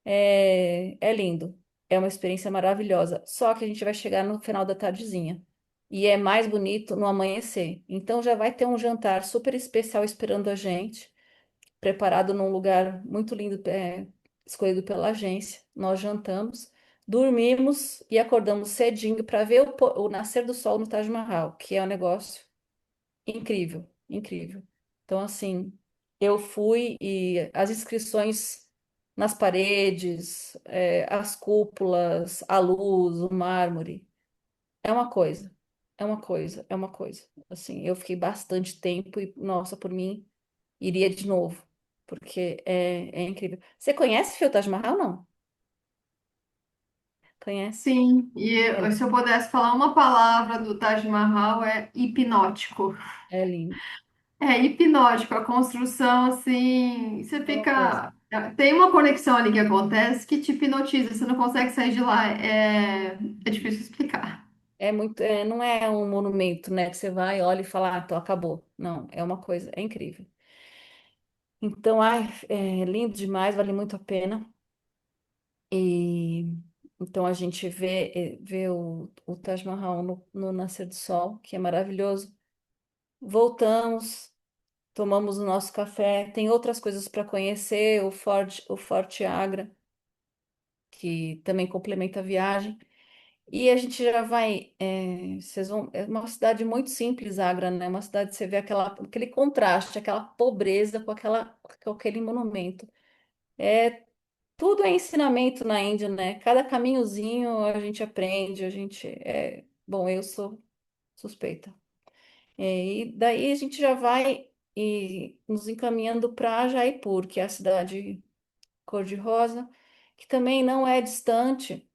É lindo, é uma experiência maravilhosa. Só que a gente vai chegar no final da tardezinha e é mais bonito no amanhecer. Então já vai ter um jantar super especial esperando a gente, preparado num lugar muito lindo, escolhido pela agência. Nós jantamos, dormimos e acordamos cedinho para ver o nascer do sol no Taj Mahal, que é um negócio incrível, incrível. Então, assim, eu fui e as inscrições nas paredes, as cúpulas, a luz, o mármore, é uma coisa, é uma coisa, é uma coisa. Assim, eu fiquei bastante tempo e, nossa, por mim, iria de novo. porque é incrível. Você conhece o Taj Mahal, não? Conhece? Sim, É, se eu pudesse falar uma palavra do Taj Mahal é hipnótico. é lindo. É hipnótico, a construção assim, você É uma coisa. fica. Tem uma conexão ali que acontece que te hipnotiza, você não consegue sair de lá. É difícil explicar. É muito, não é um monumento, né? Que você vai, olha e fala, ah, então acabou. Não, é uma coisa, é incrível. Então, ai, é lindo demais, vale muito a pena. E então a gente vê o Taj Mahal no nascer do sol, que é maravilhoso. Voltamos, tomamos o nosso café. Tem outras coisas para conhecer, o Forte Agra, que também complementa a viagem. E a gente já vai. É uma cidade muito simples, Agra, né? Uma cidade que você vê aquele contraste, aquela pobreza com aquele monumento. É, tudo é ensinamento na Índia, né? Cada caminhozinho a gente aprende, bom, eu sou suspeita. E daí a gente já vai nos encaminhando para Jaipur, que é a cidade cor-de-rosa, que também não é distante,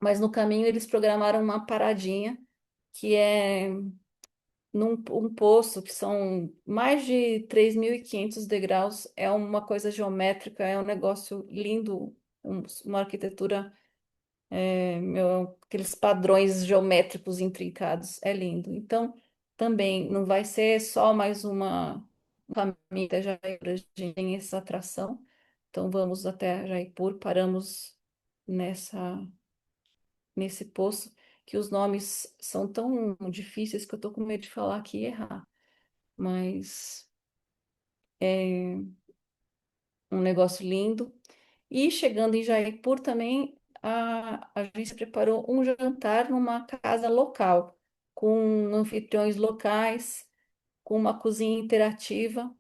mas no caminho eles programaram uma paradinha que é num um poço que são mais de 3.500 degraus, é uma coisa geométrica, é um negócio lindo, uma arquitetura, aqueles padrões geométricos intrincados, é lindo. Então, também não vai ser só mais uma caminho até Jaipur, a gente tem essa atração. Então, vamos até Jaipur, paramos nessa nesse poço, que os nomes são tão difíceis que eu tô com medo de falar aqui e errar. Mas é um negócio lindo. E chegando em Jaipur também, a gente preparou um jantar numa casa local, com anfitriões locais, com uma cozinha interativa,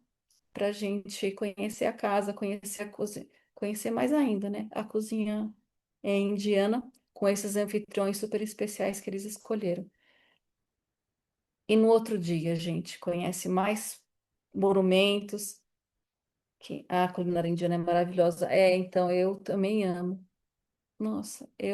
para a gente conhecer a casa, conhecer a cozinha, conhecer mais ainda, né? A cozinha indiana, com esses anfitriões super especiais que eles escolheram. E no outro dia, a gente conhece mais monumentos, que a culinária indiana é maravilhosa. Então eu também amo. Nossa, e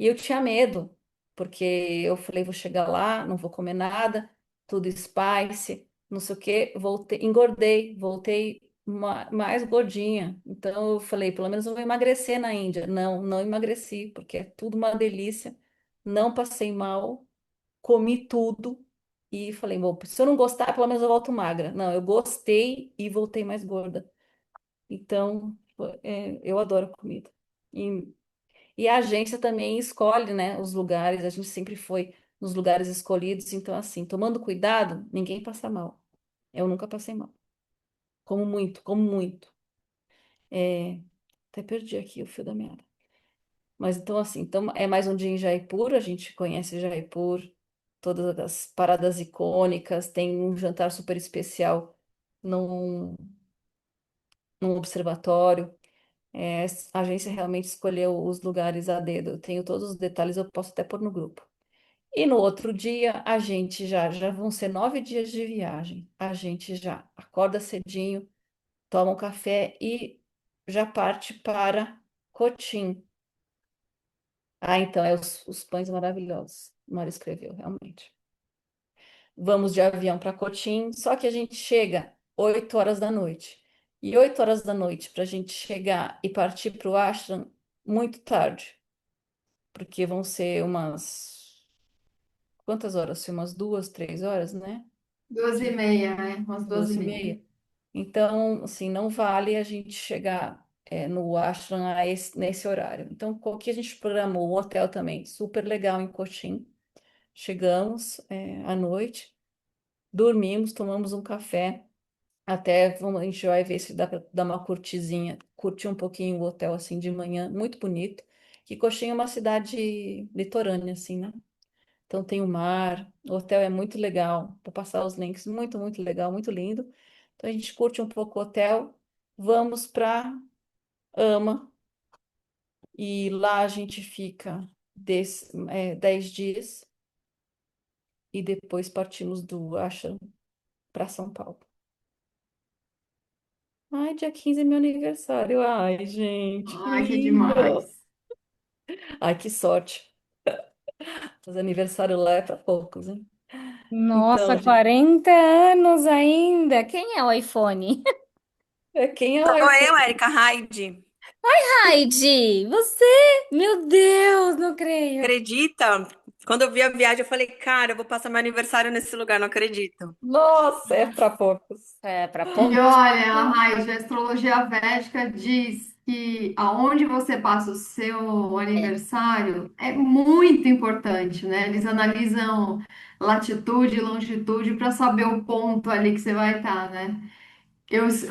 eu tinha medo, porque eu falei, vou chegar lá, não vou comer nada, tudo spice, não sei o quê, voltei, engordei, voltei mais gordinha. Então eu falei, pelo menos eu vou emagrecer na Índia. Não, não emagreci, porque é tudo uma delícia. Não passei mal, comi tudo e falei, bom, se eu não gostar, pelo menos eu volto magra. Não, eu gostei e voltei mais gorda. Então, eu adoro comida. E, e a agência também escolhe, né, os lugares, a gente sempre foi nos lugares escolhidos, então, assim, tomando cuidado, ninguém passa mal. Eu nunca passei mal. Como muito, como muito. É, até perdi aqui o fio da meada. Mas então, assim, então é mais um dia em Jaipur, a gente conhece Jaipur, todas as paradas icônicas, tem um jantar super especial num, num observatório. A agência realmente escolheu os lugares a dedo. Eu tenho todos os detalhes, eu posso até pôr no grupo. E no outro dia, a gente já vão ser 9 dias de viagem. A gente já acorda cedinho, toma um café e já parte para Cotim. Então, os pães maravilhosos. Mara escreveu, realmente. Vamos de avião para Cotim, só que a gente chega 8 horas da noite. E 8 horas da noite, para a gente chegar e partir para o ashram, muito tarde, porque vão ser umas. Quantas horas? Umas 2, 3 horas, né? 12h30, né? Umas Duas doze e e meia. meia. Então, assim, não vale a gente chegar no ashram nesse horário. Então, o que a gente programou? O hotel também, super legal em Cotim. Chegamos à noite, dormimos, tomamos um café. A gente vai ver se dá para dar uma curtizinha, curtir um pouquinho o hotel assim de manhã, muito bonito. Que Coxinha é uma cidade litorânea, assim, né? Então tem o mar, o hotel é muito legal. Vou passar os links, muito, muito legal, muito lindo. Então a gente curte um pouco o hotel, vamos para Ama e lá a gente fica 10 dias e depois partimos do Ashram para São Paulo. Ai, dia 15 é meu aniversário. Ai, gente, que Ai, que lindo. demais. Ai, que sorte. Fazer aniversário lá é para poucos, hein? Nossa, Então, gente, 40 anos ainda. Quem é o iPhone? quem é o Sou eu, iPhone? Érica Hyde. Heidi, você? Meu Deus, não creio. Acredita? Quando eu vi a viagem, eu falei, cara, eu vou passar meu aniversário nesse lugar, não acredito. Nossa, é para poucos. É, para E poucos? olha, a Raíssa, a astrologia védica diz que aonde você passa o seu aniversário é muito importante, né? Eles analisam latitude e longitude para saber o ponto ali que você vai estar, né?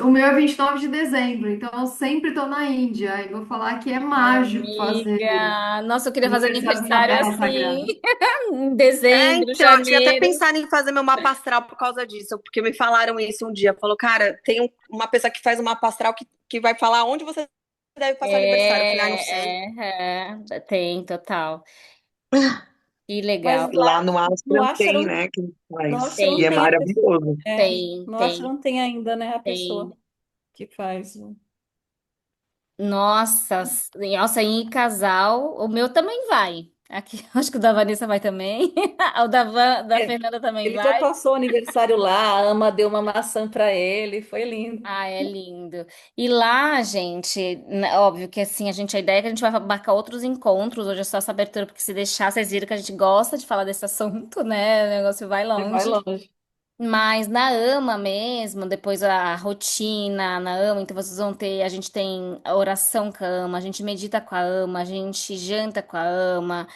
O meu é 29 de dezembro, então eu sempre estou na Índia. E vou falar que é mágico fazer Amiga, nossa, eu queria fazer aniversário na aniversário Terra assim, Sagrada. em É, dezembro, então, eu tinha até janeiro. pensado em fazer meu mapa astral por causa disso, porque me falaram isso um dia. Falou, cara, tem uma pessoa que faz um mapa astral que vai falar onde você deve passar aniversário. Eu falei, ah, não sei. Tem, total. Que Mas legal. Lá no no Ashram tem, Ashram, né? Que no faz. Ashram E é Tem, tem a pessoa. maravilhoso. É, tem, no tem, Ashram tem ainda, né, a pessoa tem. que faz. Nossa, nossa, em casal, o meu também vai. Aqui, acho que o da Vanessa vai também. O da É, Fernanda também ele já vai. passou o aniversário lá, a ama deu uma maçã para ele, foi lindo. Ah, é lindo. E lá, gente, óbvio que assim, a ideia é que a gente vai marcar outros encontros. Hoje é só essa abertura, porque se deixar, vocês viram que a gente gosta de falar desse assunto, né? O negócio vai Você vai longe. longe. Mas na AMA mesmo, depois a rotina na AMA, então vocês vão ter, a gente tem a oração com a AMA, a gente medita com a AMA, a gente janta com a AMA,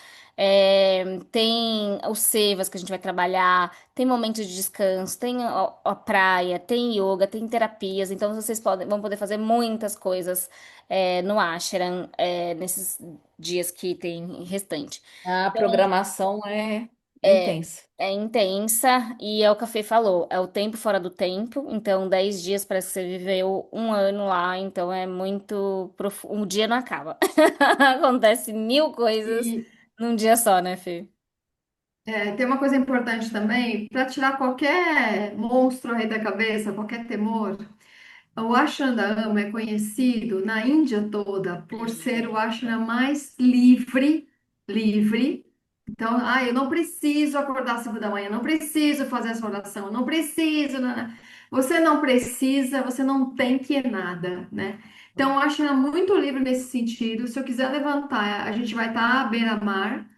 tem os sevas que a gente vai trabalhar, tem momentos de descanso, tem a praia, tem yoga, tem terapias, então vocês vão poder fazer muitas coisas no ashram, nesses dias que tem restante. A Então, programação é é, intensa. é intensa e é o que a Fê falou, é o tempo fora do tempo, então 10 dias parece que você viveu um ano lá, então é muito profundo, um dia não acaba. Acontece mil coisas E num dia só, né, Fê? tem uma coisa importante também, para tirar qualquer monstro aí da cabeça, qualquer temor. O Ashram é conhecido na Índia toda por ser o ashram mais livre. Então, eu não preciso acordar às 5 da manhã, não preciso fazer essa oração, não preciso. Você não precisa, você não tem que nada, né? Então, o ashram é muito livre nesse sentido. Se eu quiser levantar, a gente vai estar à beira-mar,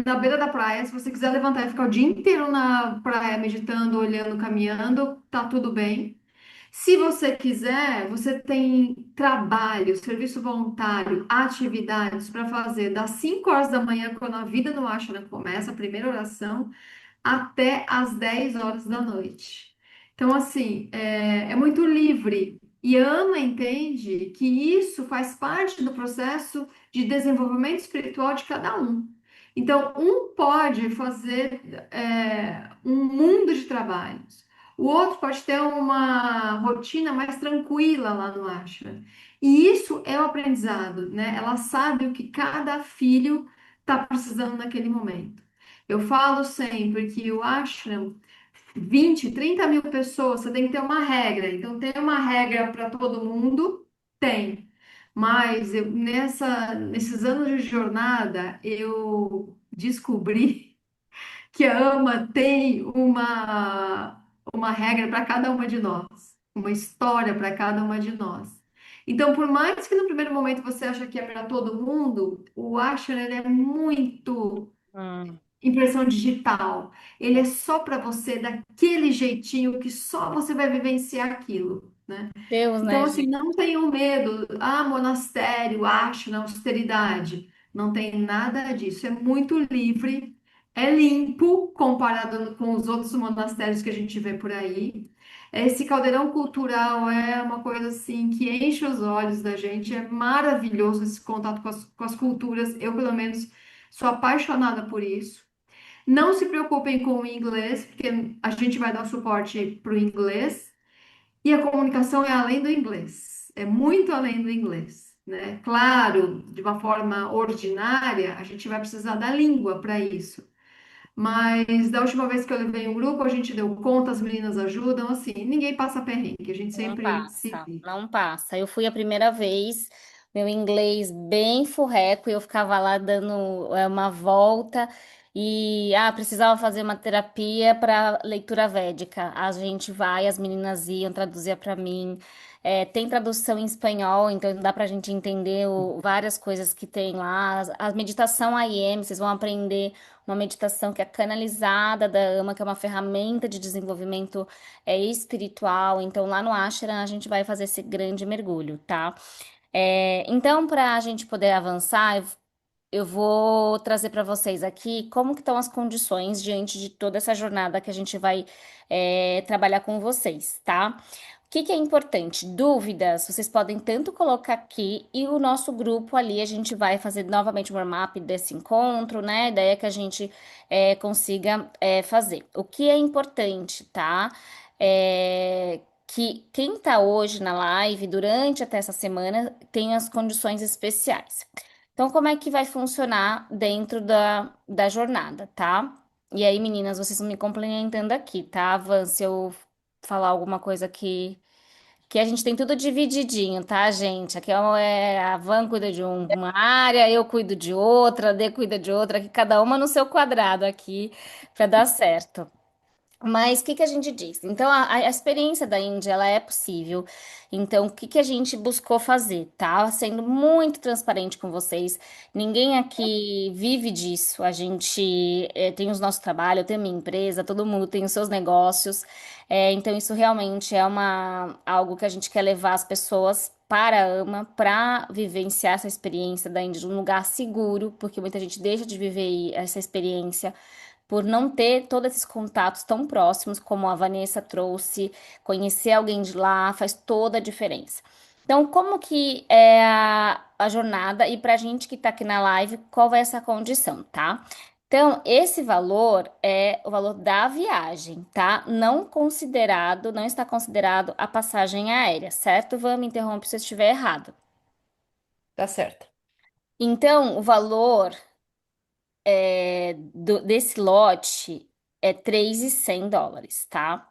na beira da praia. Se você quiser levantar e ficar o dia inteiro na praia, meditando, olhando, caminhando, tá tudo bem. Se você quiser, você tem trabalho, serviço voluntário, atividades para fazer das 5 horas da manhã, quando a vida no ashram começa, a primeira oração, até às 10 horas da noite. Então, assim, é muito livre. E a Ana entende que isso faz parte do processo de desenvolvimento espiritual de cada um. Então, um pode fazer um mundo de trabalhos. O outro pode ter uma rotina mais tranquila lá no ashram. E isso é o aprendizado, né? Ela sabe o que cada filho está precisando naquele momento. Eu falo sempre que o ashram, 20, 30 mil pessoas, você tem que ter uma regra. Então, tem uma regra para todo mundo? Tem. Mas nesses anos de jornada, eu descobri que a AMA tem uma regra para cada uma de nós, uma história para cada uma de nós. Então, por mais que no primeiro momento você acha que é para todo mundo, o ashram ele é muito Hum, impressão digital. Ele é só para você daquele jeitinho que só você vai vivenciar aquilo, né? Deus, Então, né, assim, gente? não tenham medo. Ah, monastério, acho, na austeridade. Não tem nada disso. É muito livre, é limpo comparado com os outros monastérios que a gente vê por aí. Esse caldeirão cultural é uma coisa assim que enche os olhos da gente. É maravilhoso esse contato com as culturas. Eu, pelo menos, sou apaixonada por isso. Não se preocupem com o inglês, porque a gente vai dar suporte para o inglês. E a comunicação é além do inglês, é muito além do inglês, né? Claro, de uma forma ordinária, a gente vai precisar da língua para isso, Mas da última vez que eu levei um grupo, a gente deu conta, as meninas ajudam, assim, ninguém passa perrengue, a gente Não sempre se passa, vê. não passa. Eu fui a primeira vez, meu inglês bem furreco, e eu ficava lá dando uma volta e precisava fazer uma terapia para leitura védica. A gente vai, as meninas iam, traduzia para mim. Tem tradução em espanhol, então dá para a gente entender várias coisas que tem lá. A meditação IM, vocês vão aprender uma meditação que é canalizada da AMA, que é uma ferramenta de desenvolvimento espiritual. Então, lá no Ashram, a gente vai fazer esse grande mergulho, tá? Então, para a gente poder avançar, eu vou trazer para vocês aqui como que estão as condições diante de toda essa jornada que a gente vai trabalhar com vocês, tá? O que que é importante? Dúvidas, vocês podem tanto colocar aqui e o nosso grupo ali, a gente vai fazer novamente um warm-up desse encontro, né? A ideia é que a gente consiga fazer. O que é importante, tá? Que quem tá hoje na live, durante até essa semana, tem as condições especiais. Então, como é que vai funcionar dentro da jornada, tá? E aí, meninas, vocês vão me complementando aqui, tá? Van, se eu falar alguma coisa que a gente tem tudo divididinho, tá, gente? Aqui a Van cuida de uma área, eu cuido de outra, a Dê cuida de outra, aqui cada uma no seu quadrado aqui para dar certo. Mas o que que a gente diz? Então, a experiência da Índia, ela é possível. Então, o que que a gente buscou fazer? Tá sendo muito transparente com vocês. Ninguém aqui vive disso. A gente tem os nossos trabalhos, eu tenho minha empresa, todo mundo tem os seus negócios. Então, isso realmente é algo que a gente quer levar as pessoas para a AMA, para vivenciar essa experiência da Índia num lugar seguro, porque muita gente deixa de viver essa experiência por não ter todos esses contatos tão próximos como a Vanessa trouxe, conhecer alguém de lá faz toda a diferença. Então, como que é a jornada e para a gente que está aqui na live, qual vai ser essa condição, tá? Então, esse valor é o valor da viagem, tá? Não está considerado a passagem aérea, certo? Vamos me interromper se eu estiver errado. Tá certo. Então, o valor desse lote é 3.100 dólares, tá?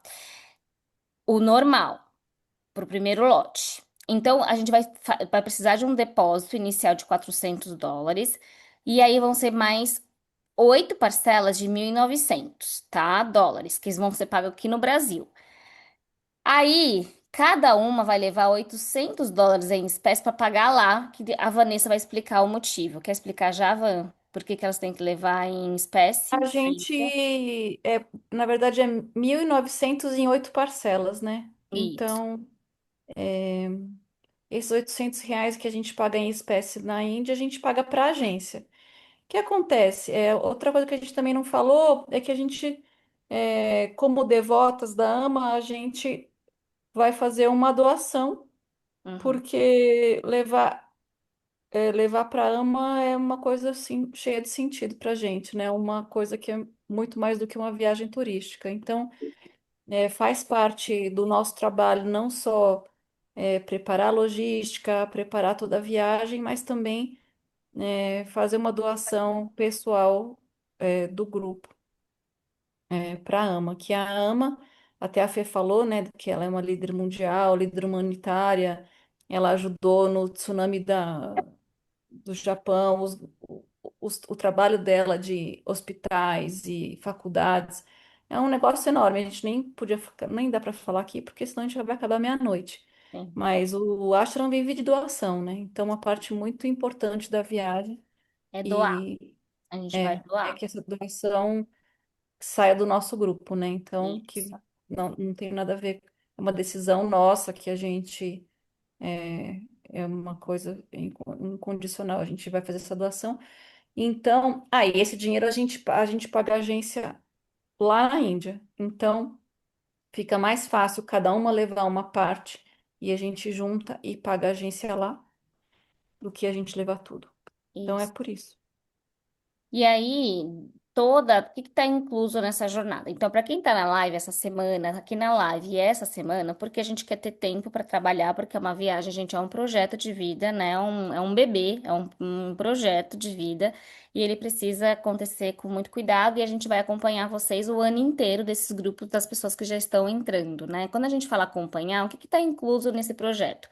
O normal, para o primeiro lote. Então, a gente vai precisar de um depósito inicial de 400 dólares, e aí vão ser mais 8 parcelas de 1.900, tá? Dólares, que vão ser pagos aqui no Brasil. Aí, cada uma vai levar 800 dólares em espécie para pagar lá, que a Vanessa vai explicar o motivo. Quer explicar já, Van? Por que que elas têm que levar em espécie? A gente, na verdade, é 1.900 em 8 parcelas, né? Isso. Então, esses R$ 800 que a gente paga em espécie na Índia, a gente paga para a agência. O que acontece? Outra coisa que a gente também não falou é que a gente, como devotas da AMA, a gente vai fazer uma doação, Uhum. porque levar para a AMA é uma coisa assim, cheia de sentido para a gente, né? Uma coisa que é muito mais do que uma viagem turística. Então, faz parte do nosso trabalho não só preparar a logística, preparar toda a viagem, mas também fazer uma doação pessoal do grupo para a AMA, que a AMA, até a Fê falou, né, que ela é uma líder mundial, líder humanitária, ela ajudou no tsunami do Japão, o trabalho dela de hospitais e faculdades é um negócio enorme. A gente nem podia, nem dá para falar aqui, porque senão a gente vai acabar meia-noite. Sim. Mas o Ashram vive de doação, né? Então, uma parte muito importante da viagem É doar. e A gente vai é doar. que essa doação saia do nosso grupo, né? Então, que Isso. não tem nada a ver, é uma decisão nossa que a gente é uma coisa incondicional. A gente vai fazer essa doação. Então, aí esse dinheiro a gente paga a agência lá na Índia. Então, fica mais fácil cada uma levar uma parte e a gente junta e paga a agência lá do que a gente levar tudo. Então, é Isso. por isso. E aí, o que está incluso nessa jornada. Então, para quem está na live essa semana, aqui na live e essa semana, porque a gente quer ter tempo para trabalhar, porque é uma viagem, gente, é um projeto de vida, né? É um bebê, um projeto de vida, e ele precisa acontecer com muito cuidado, e a gente vai acompanhar vocês o ano inteiro desses grupos das pessoas que já estão entrando, né? Quando a gente fala acompanhar, o que está incluso nesse projeto?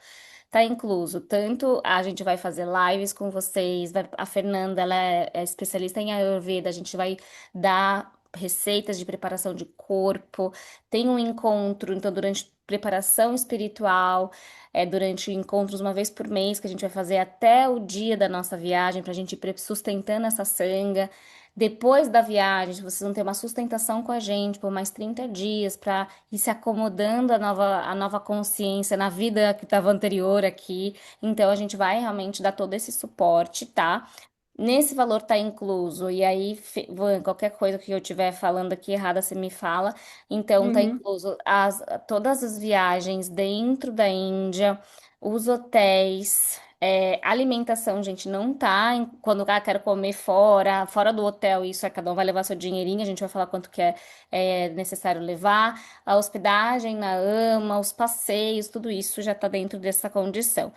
Tá incluso, tanto a gente vai fazer lives com vocês, a Fernanda, ela é especialista em Ayurveda, a gente vai dar receitas de preparação de corpo, tem um encontro, então, durante preparação espiritual, durante encontros uma vez por mês, que a gente vai fazer até o dia da nossa viagem, para a gente ir sustentando essa sanga. Depois da viagem, vocês vão ter uma sustentação com a gente por mais 30 dias para ir se acomodando a nova consciência na vida que estava anterior aqui. Então, a gente vai realmente dar todo esse suporte, tá? Nesse valor tá incluso, e aí, Van, qualquer coisa que eu estiver falando aqui errada, você me fala. Então, tá Uhum. incluso todas as viagens dentro da Índia, os hotéis, alimentação, gente, não tá. Quando quero comer fora do hotel, isso cada um vai levar seu dinheirinho, a gente vai falar quanto que é necessário levar. A hospedagem na AMA, os passeios, tudo isso já tá dentro dessa condição.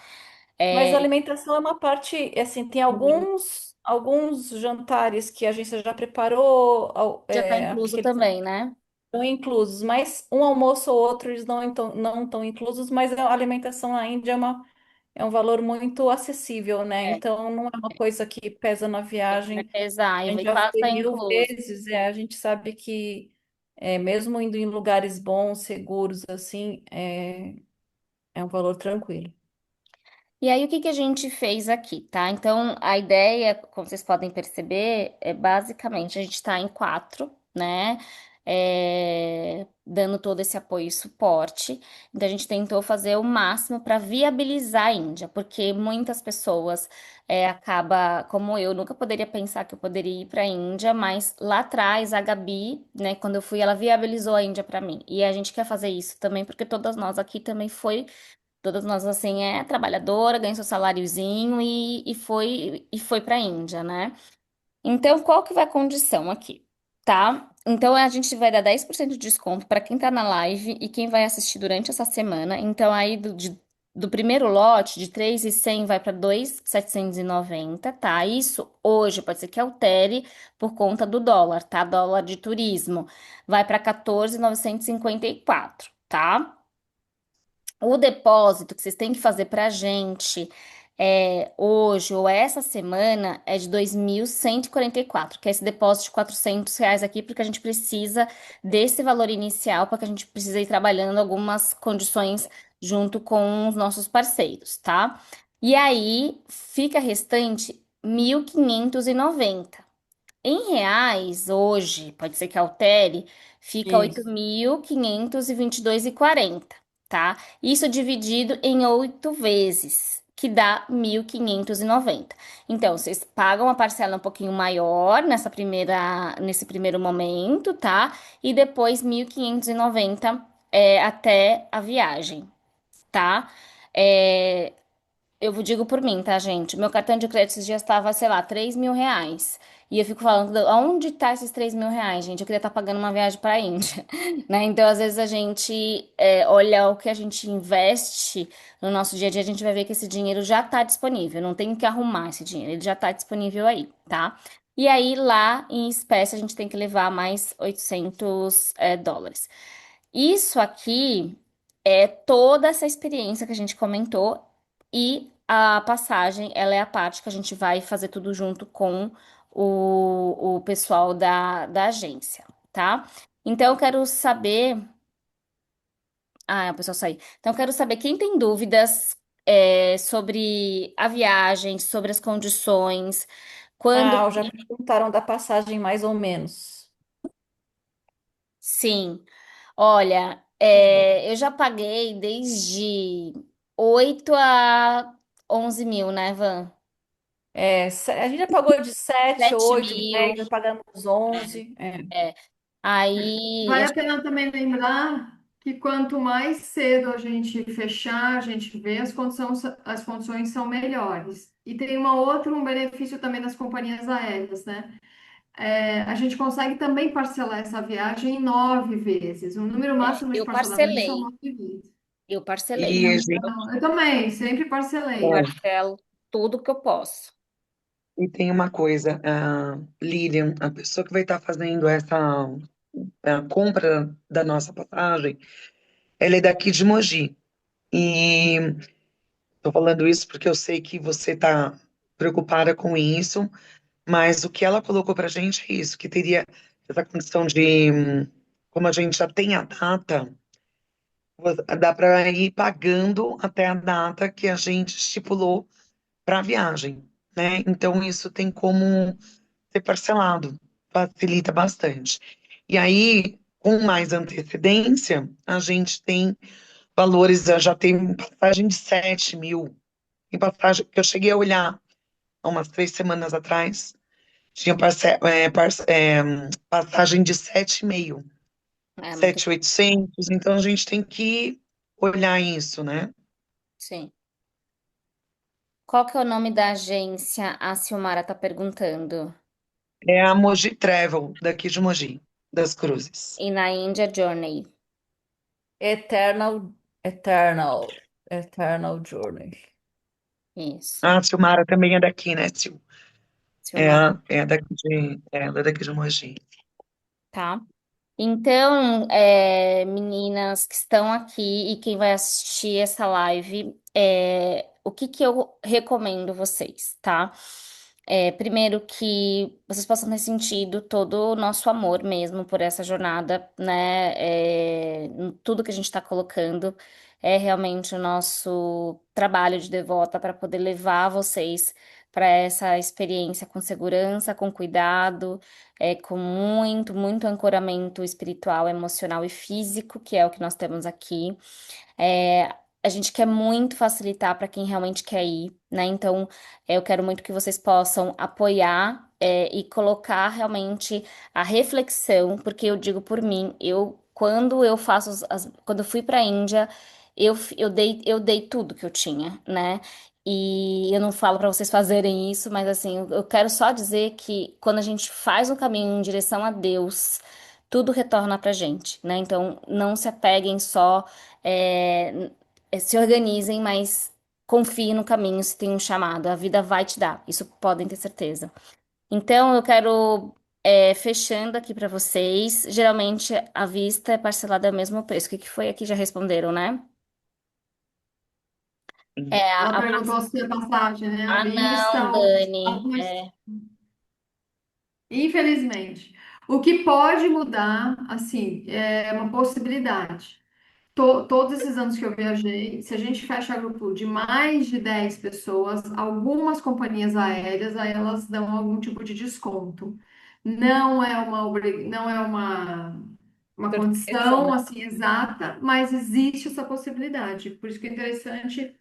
Mas a É, alimentação é uma parte, assim, tem alguns jantares que a agência já preparou, já tá que incluso eles também, né? estão inclusos, mas um almoço ou outro eles não estão inclusos, mas a alimentação na Índia é um valor muito acessível, né? É, Então não é uma coisa que pesa na vai viagem. pesar, A e gente vai já quase foi tá 1000 incluso. vezes, a gente sabe que mesmo indo em lugares bons, seguros, assim, é um valor tranquilo. E aí, o que que a gente fez aqui, tá? Então, a ideia, como vocês podem perceber, é basicamente a gente está em quatro, né? Dando todo esse apoio e suporte. Então, a gente tentou fazer o máximo para viabilizar a Índia, porque muitas pessoas como eu, nunca poderia pensar que eu poderia ir para a Índia, mas lá atrás a Gabi, né, quando eu fui, ela viabilizou a Índia para mim. E a gente quer fazer isso também, porque todas nós aqui também foi. Todas nós, assim, trabalhadora, ganha seu saláriozinho e foi para a Índia, né? Então, qual que vai a condição aqui, tá? Então, a gente vai dar 10% de desconto para quem tá na live e quem vai assistir durante essa semana. Então, aí do primeiro lote, de 3.100 vai para 2.790, tá? Isso hoje pode ser que altere por conta do dólar, tá? Dólar de turismo vai para 14.954, tá? O depósito que vocês têm que fazer para a gente hoje ou essa semana é de 2.144, que é esse depósito de R$ 400 aqui, porque a gente precisa desse valor inicial, porque a gente precisa ir trabalhando algumas condições junto com os nossos parceiros, tá? E aí fica restante 1.590. Em reais, hoje, pode ser que altere, fica oito Isso. mil quinhentos e vinte e dois e quarenta, tá? Isso dividido em 8 vezes, que dá 1.590. Então, vocês pagam uma parcela um pouquinho maior nesse primeiro momento, tá? E depois 1.590 até a viagem, tá? É, eu vos digo por mim, tá, gente? Meu cartão de crédito esses dias estava, sei lá, R$ 3.000. E eu fico falando, aonde tá esses R$ 3.000, gente? Eu queria estar pagando uma viagem para a Índia, né? Então, às vezes, a gente olha o que a gente investe no nosso dia a dia, a gente vai ver que esse dinheiro já está disponível. Não tem que arrumar esse dinheiro, ele já está disponível aí, tá? E aí, lá em espécie, a gente tem que levar mais 800 dólares. Isso aqui é toda essa experiência que a gente comentou e a passagem, ela é a parte que a gente vai fazer tudo junto com o pessoal da agência, tá? Então, eu quero saber. Ah, o pessoal saiu. Então, eu quero saber quem tem dúvidas sobre a viagem, sobre as condições, quando. Ah, já perguntaram da passagem mais ou menos. Sim. Olha, eu já paguei desde 8 a 11 mil, né, Van? A gente já pagou de 7, 7 8, mil. 10, já pagamos 11. É. Aí, Vale a pena também lembrar que quanto mais cedo a gente fechar, a gente vê as condições são melhores. E tem um benefício também das companhias aéreas, né? a gente consegue também parcelar essa viagem em 9 vezes. O número máximo de Eu parcelamento são parcelei, 9 vezes. eu parcelei. E a gente, Então, eu também, sempre Eu parcelei. é, parcelo tudo que eu posso. e tem uma coisa, a Lilian, a pessoa que vai estar fazendo essa compra da nossa passagem, ela é daqui de Mogi. E estou falando isso porque eu sei que você está preocupada com isso, mas o que ela colocou para a gente é isso, que teria essa condição de, como a gente já tem a data, dá para ir pagando até a data que a gente estipulou para a viagem, né? Então isso tem como ser parcelado, facilita bastante. E aí, com mais antecedência, a gente tem valores, já tem passagem de 7 mil, tem passagem que eu cheguei a olhar há umas 3 semanas atrás, tinha passagem de 7,5, É muito, 7,800, então a gente tem que olhar isso, né? sim. Qual que é o nome da agência? A Silmara tá perguntando. É a Mogi Travel, daqui de Mogi, das Cruzes. E na India Journey. Eternal, Eternal, Eternal Journey. Isso, A Silmara também é daqui, né, Sil? É, Silmara. ela é daqui de Mogi. Tá? Então, meninas que estão aqui e quem vai assistir essa live, o que que eu recomendo vocês, tá? Primeiro que vocês possam ter sentido todo o nosso amor mesmo por essa jornada, né? Em tudo que a gente está colocando é realmente o nosso trabalho de devota para poder levar vocês para essa experiência com segurança, com cuidado, com muito, muito ancoramento espiritual, emocional e físico, que é o que nós temos aqui. É, a gente quer muito facilitar para quem realmente quer ir, né? Então, eu quero muito que vocês possam apoiar, e colocar realmente a reflexão, porque eu digo por mim, quando eu faço quando eu fui para a Índia, eu dei tudo que eu tinha, né? E eu não falo para vocês fazerem isso, mas assim, eu quero só dizer que quando a gente faz um caminho em direção a Deus, tudo retorna pra gente, né? Então, não se apeguem só, se organizem, mas confiem no caminho se tem um chamado. A vida vai te dar, isso podem ter certeza. Então, eu quero, fechando aqui pra vocês. Geralmente, a vista é parcelada ao mesmo preço. O que que foi aqui? Já responderam, né? Ela A perguntou se a passagem, né? À Ah, vista não, ou Dani. infelizmente. O que pode mudar, assim, é uma possibilidade. Todos esses anos que eu viajei, se a gente fecha grupo de mais de 10 pessoas, algumas companhias aéreas, aí elas dão algum tipo de desconto. Não é uma Certeza, condição né? assim exata, mas existe essa possibilidade. Por isso que é interessante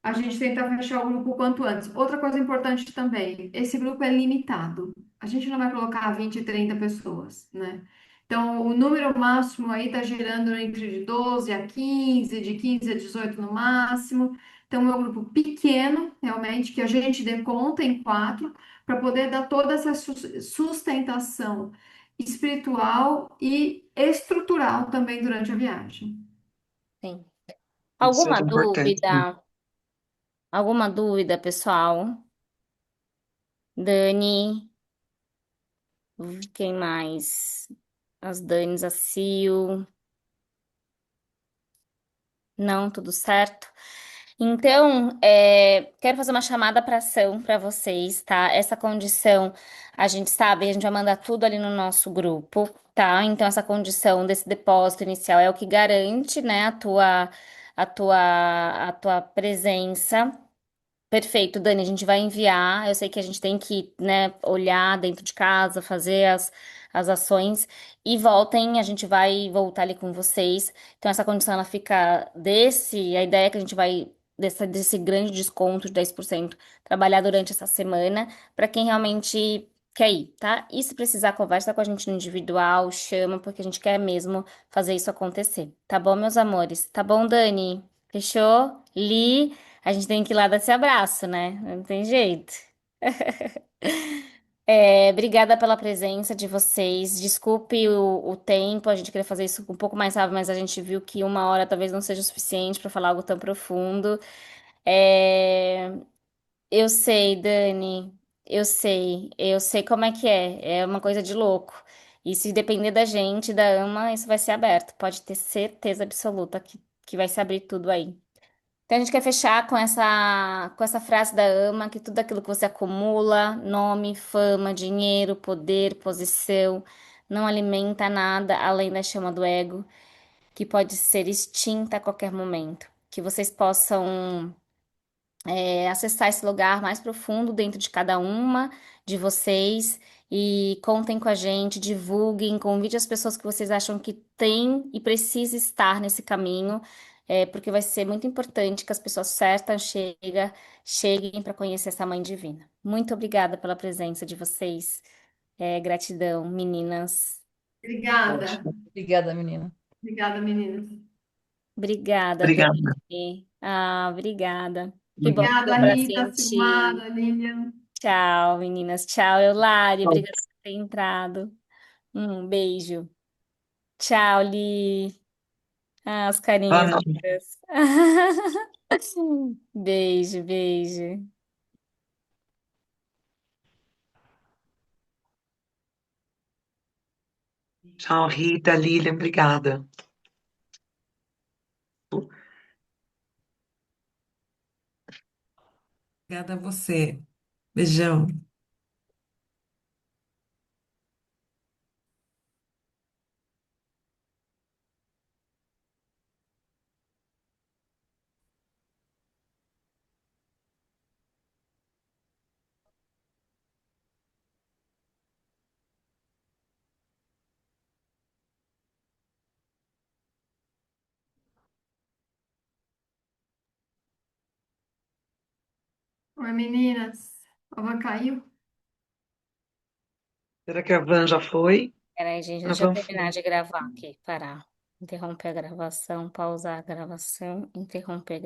a gente tenta fechar o grupo o quanto antes. Outra coisa importante também, esse grupo é limitado. A gente não vai colocar 20, 30 pessoas, né? Então, o número máximo aí está girando entre de 12 a 15, de 15 a 18 no máximo. Então, é um grupo pequeno, realmente, que a gente dê conta em quatro, para poder dar toda essa sustentação espiritual e estrutural também durante a viagem. Sim. Isso é Alguma importante. dúvida? Alguma dúvida, pessoal? Dani, quem mais? As Danis, a Sil. Não, tudo certo? Então, quero fazer uma chamada para ação para vocês, tá? Essa condição, a gente sabe, a gente vai mandar tudo ali no nosso grupo, tá? Então, essa condição desse depósito inicial é o que garante, né, a tua presença. Perfeito, Dani, a gente vai enviar. Eu sei que a gente tem que, né, olhar dentro de casa, fazer as ações e voltem, a gente vai voltar ali com vocês. Então, essa condição ela fica a ideia é que a gente vai, desse grande desconto de 10% trabalhar durante essa semana para quem realmente quer ir, tá? E se precisar, conversa com a gente no individual, chama, porque a gente quer mesmo fazer isso acontecer. Tá bom, meus amores? Tá bom, Dani? Fechou? Li. A gente tem que ir lá dar esse abraço, né? Não tem jeito. Obrigada pela presença de vocês. Desculpe o tempo, a gente queria fazer isso um pouco mais rápido, mas a gente viu que 1 hora talvez não seja o suficiente para falar algo tão profundo. É, eu sei, Dani, eu sei como é que é. É uma coisa de louco. E se depender da gente, da AMA, isso vai ser aberto. Pode ter certeza absoluta que vai se abrir tudo aí. Então a gente quer fechar com essa frase da AMA, que tudo aquilo que você acumula, nome, fama, dinheiro, poder, posição, não alimenta nada além da chama do ego, que pode ser extinta a qualquer momento. Que vocês possam acessar esse lugar mais profundo dentro de cada uma de vocês e contem com a gente, divulguem, convide as pessoas que vocês acham que têm e precisa estar nesse caminho, porque vai ser muito importante que as pessoas certas cheguem para conhecer essa Mãe Divina. Muito obrigada pela presença de vocês. Gratidão, meninas. Obrigada. Ótimo. Obrigada, menina. Obrigada, meninas. Obrigada, Obrigada. Dani. Ah, obrigada. Que bom que Obrigada, deu para Rita, sentir. Silmara, Lilian. Tchau, meninas. Tchau, Eulari. Obrigada por ter entrado. Um beijo. Tchau, Li. Ah, as Boa carinhas noite. lindas. Beijo, beijo. Tchau, Rita, Lilian, obrigada. Obrigada a você. Beijão. Oi, meninas. A van caiu? Será que a Van já foi? Peraí, gente, A deixa eu Van terminar foi. de gravar aqui. Parar. Interromper a gravação, pausar a gravação, interromper a gravação.